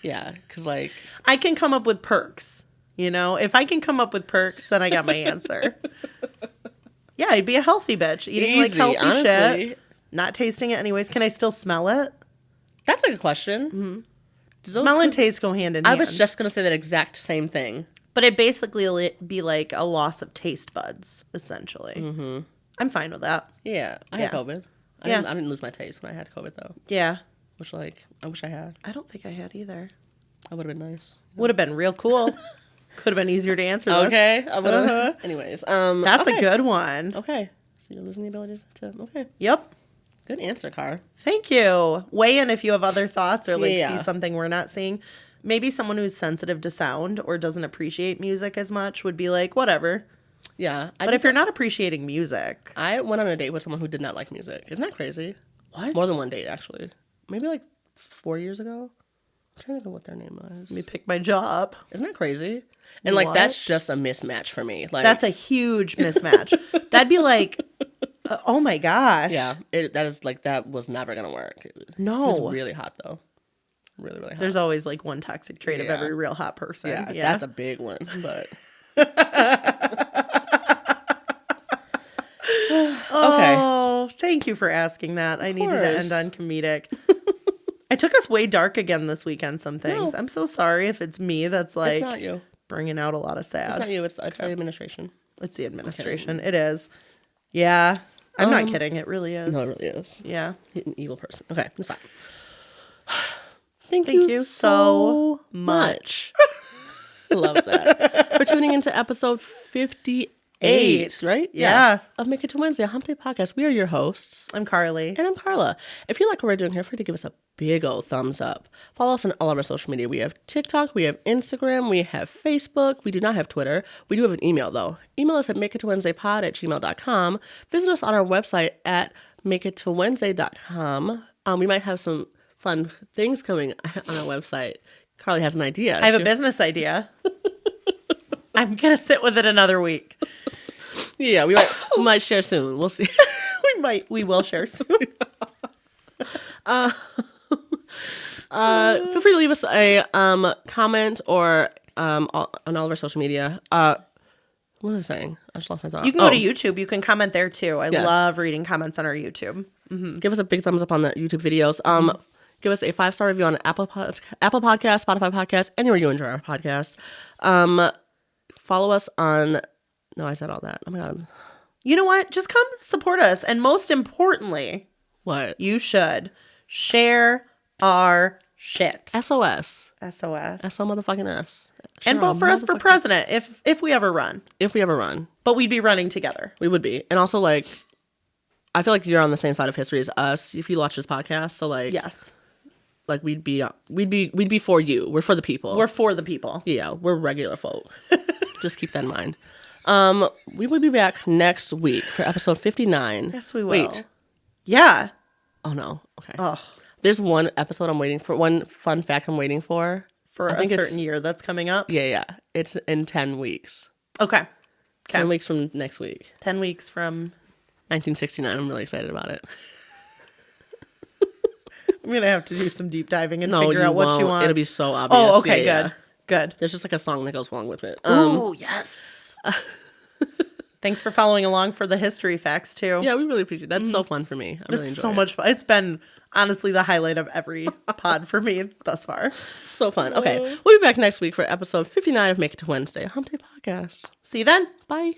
Yeah. Because like, I can come up with perks. You know, if I can come up with perks, then I got my answer. Yeah, I'd be a healthy bitch. Eating like healthy honestly. shit. Not tasting it anyways. Can I still smell it? That's a good question. Mm-hmm. Smell and taste go hand in hand. I was just going to say that exact same thing. But it basically be like a loss of taste buds, essentially. Mm-hmm. I'm fine with that. Yeah. I had COVID. I didn't lose my taste when I had COVID though. Yeah. Which like, I wish I had. I don't think I had either. That would have been nice. Would have been real cool. Could have been easier to answer this. Okay. I would've. Anyways. That's a good one. Okay. So you're losing the ability to. Okay. Yep. Good answer, Car. Thank you. Weigh in if you have other thoughts or like Yeah. see something we're not seeing. Maybe someone who's sensitive to sound or doesn't appreciate music as much would be like, whatever. Yeah. But if you're not appreciating music. I went on a date with someone who did not like music. Isn't that crazy? What? More than one date, actually. Maybe like 4 years ago. I'm trying to think of what their name was. Let me pick my jaw up. Isn't that crazy? And like, that's just a mismatch for me. Like, that's a huge mismatch. That'd be like, oh my gosh. Yeah, that was never gonna work. It was really hot though. Really, really hot. There's always like one toxic trait of every real hot person. Yeah, that's a big one. But Oh, thank you for asking that. I needed to end on comedic. I took us way dark again this weekend, some things. No. I'm so sorry if it's me that's like it's not you. Bringing out a lot of sad. It's not you. It's the administration. It's the administration. It is. Yeah. I'm not kidding. It really is. No, it really is. Yeah. An evil person. Okay, stop. Thank you so much. I love that. For tuning into episode 58, right? Yeah. Of Make It to Wednesday, a Hump Day podcast. We are your hosts. I'm Carly. And I'm Karla. If you like what we're doing here, feel free to give us a big old thumbs up. Follow us on all of our social media. We have TikTok, we have Instagram, we have Facebook. We do not have Twitter. We do have an email, though. Email us at makeitowednesdaypod@gmail.com. Visit us on our website at makeitowednesday.com. We might have some fun things coming on our website. Carly has an idea. I have a business idea. I'm going to sit with it another week. Yeah, we might share soon. We'll see. We will share soon. Feel free to leave us a comment or on all of our social media. What was I saying? I just lost my thought. You can go to YouTube. You can comment there too. I love reading comments on our YouTube. Mm-hmm. Give us a big thumbs up on the YouTube videos. Give us a 5-star review on Apple Podcast, Spotify Podcast, anywhere you enjoy our podcast. Follow us on. No, I said all that. Oh my god. You know what? Just come support us, and most importantly, what you should share our shit. SOS. SO motherfucking S. And vote for us for president if we ever run. If we ever run. But we'd be running together. We would be. And also, like, I feel like you're on the same side of history as us if you watch this podcast. So, like, yes. Like, we'd be for you. We're for the people. We're for the people. Yeah, we're regular folk. Just keep that in mind. We will be back next week for episode 59. Yes, we will. Wait. Yeah. Oh, no. Okay. Oh. There's one episode I'm waiting for. One fun fact I'm waiting for. For a certain year that's coming up? Yeah. It's in 10 weeks. Okay. 10 weeks from next week. 10 weeks from 1969. I'm really excited about it. I'm going to have to do some deep diving and figure out what you want. It'll be so obvious. Oh, okay, good. There's just like a song that goes along with it. Oh, yes. Thanks for following along for the history facts, too. Yeah, we really appreciate it. That's so fun for me. I really enjoy so much fun. It's been, honestly, the highlight of every pod for me thus far. So fun. Okay, we'll be back next week for episode 59 of Make It to Wednesday, a Hump Day podcast. See you then. Bye.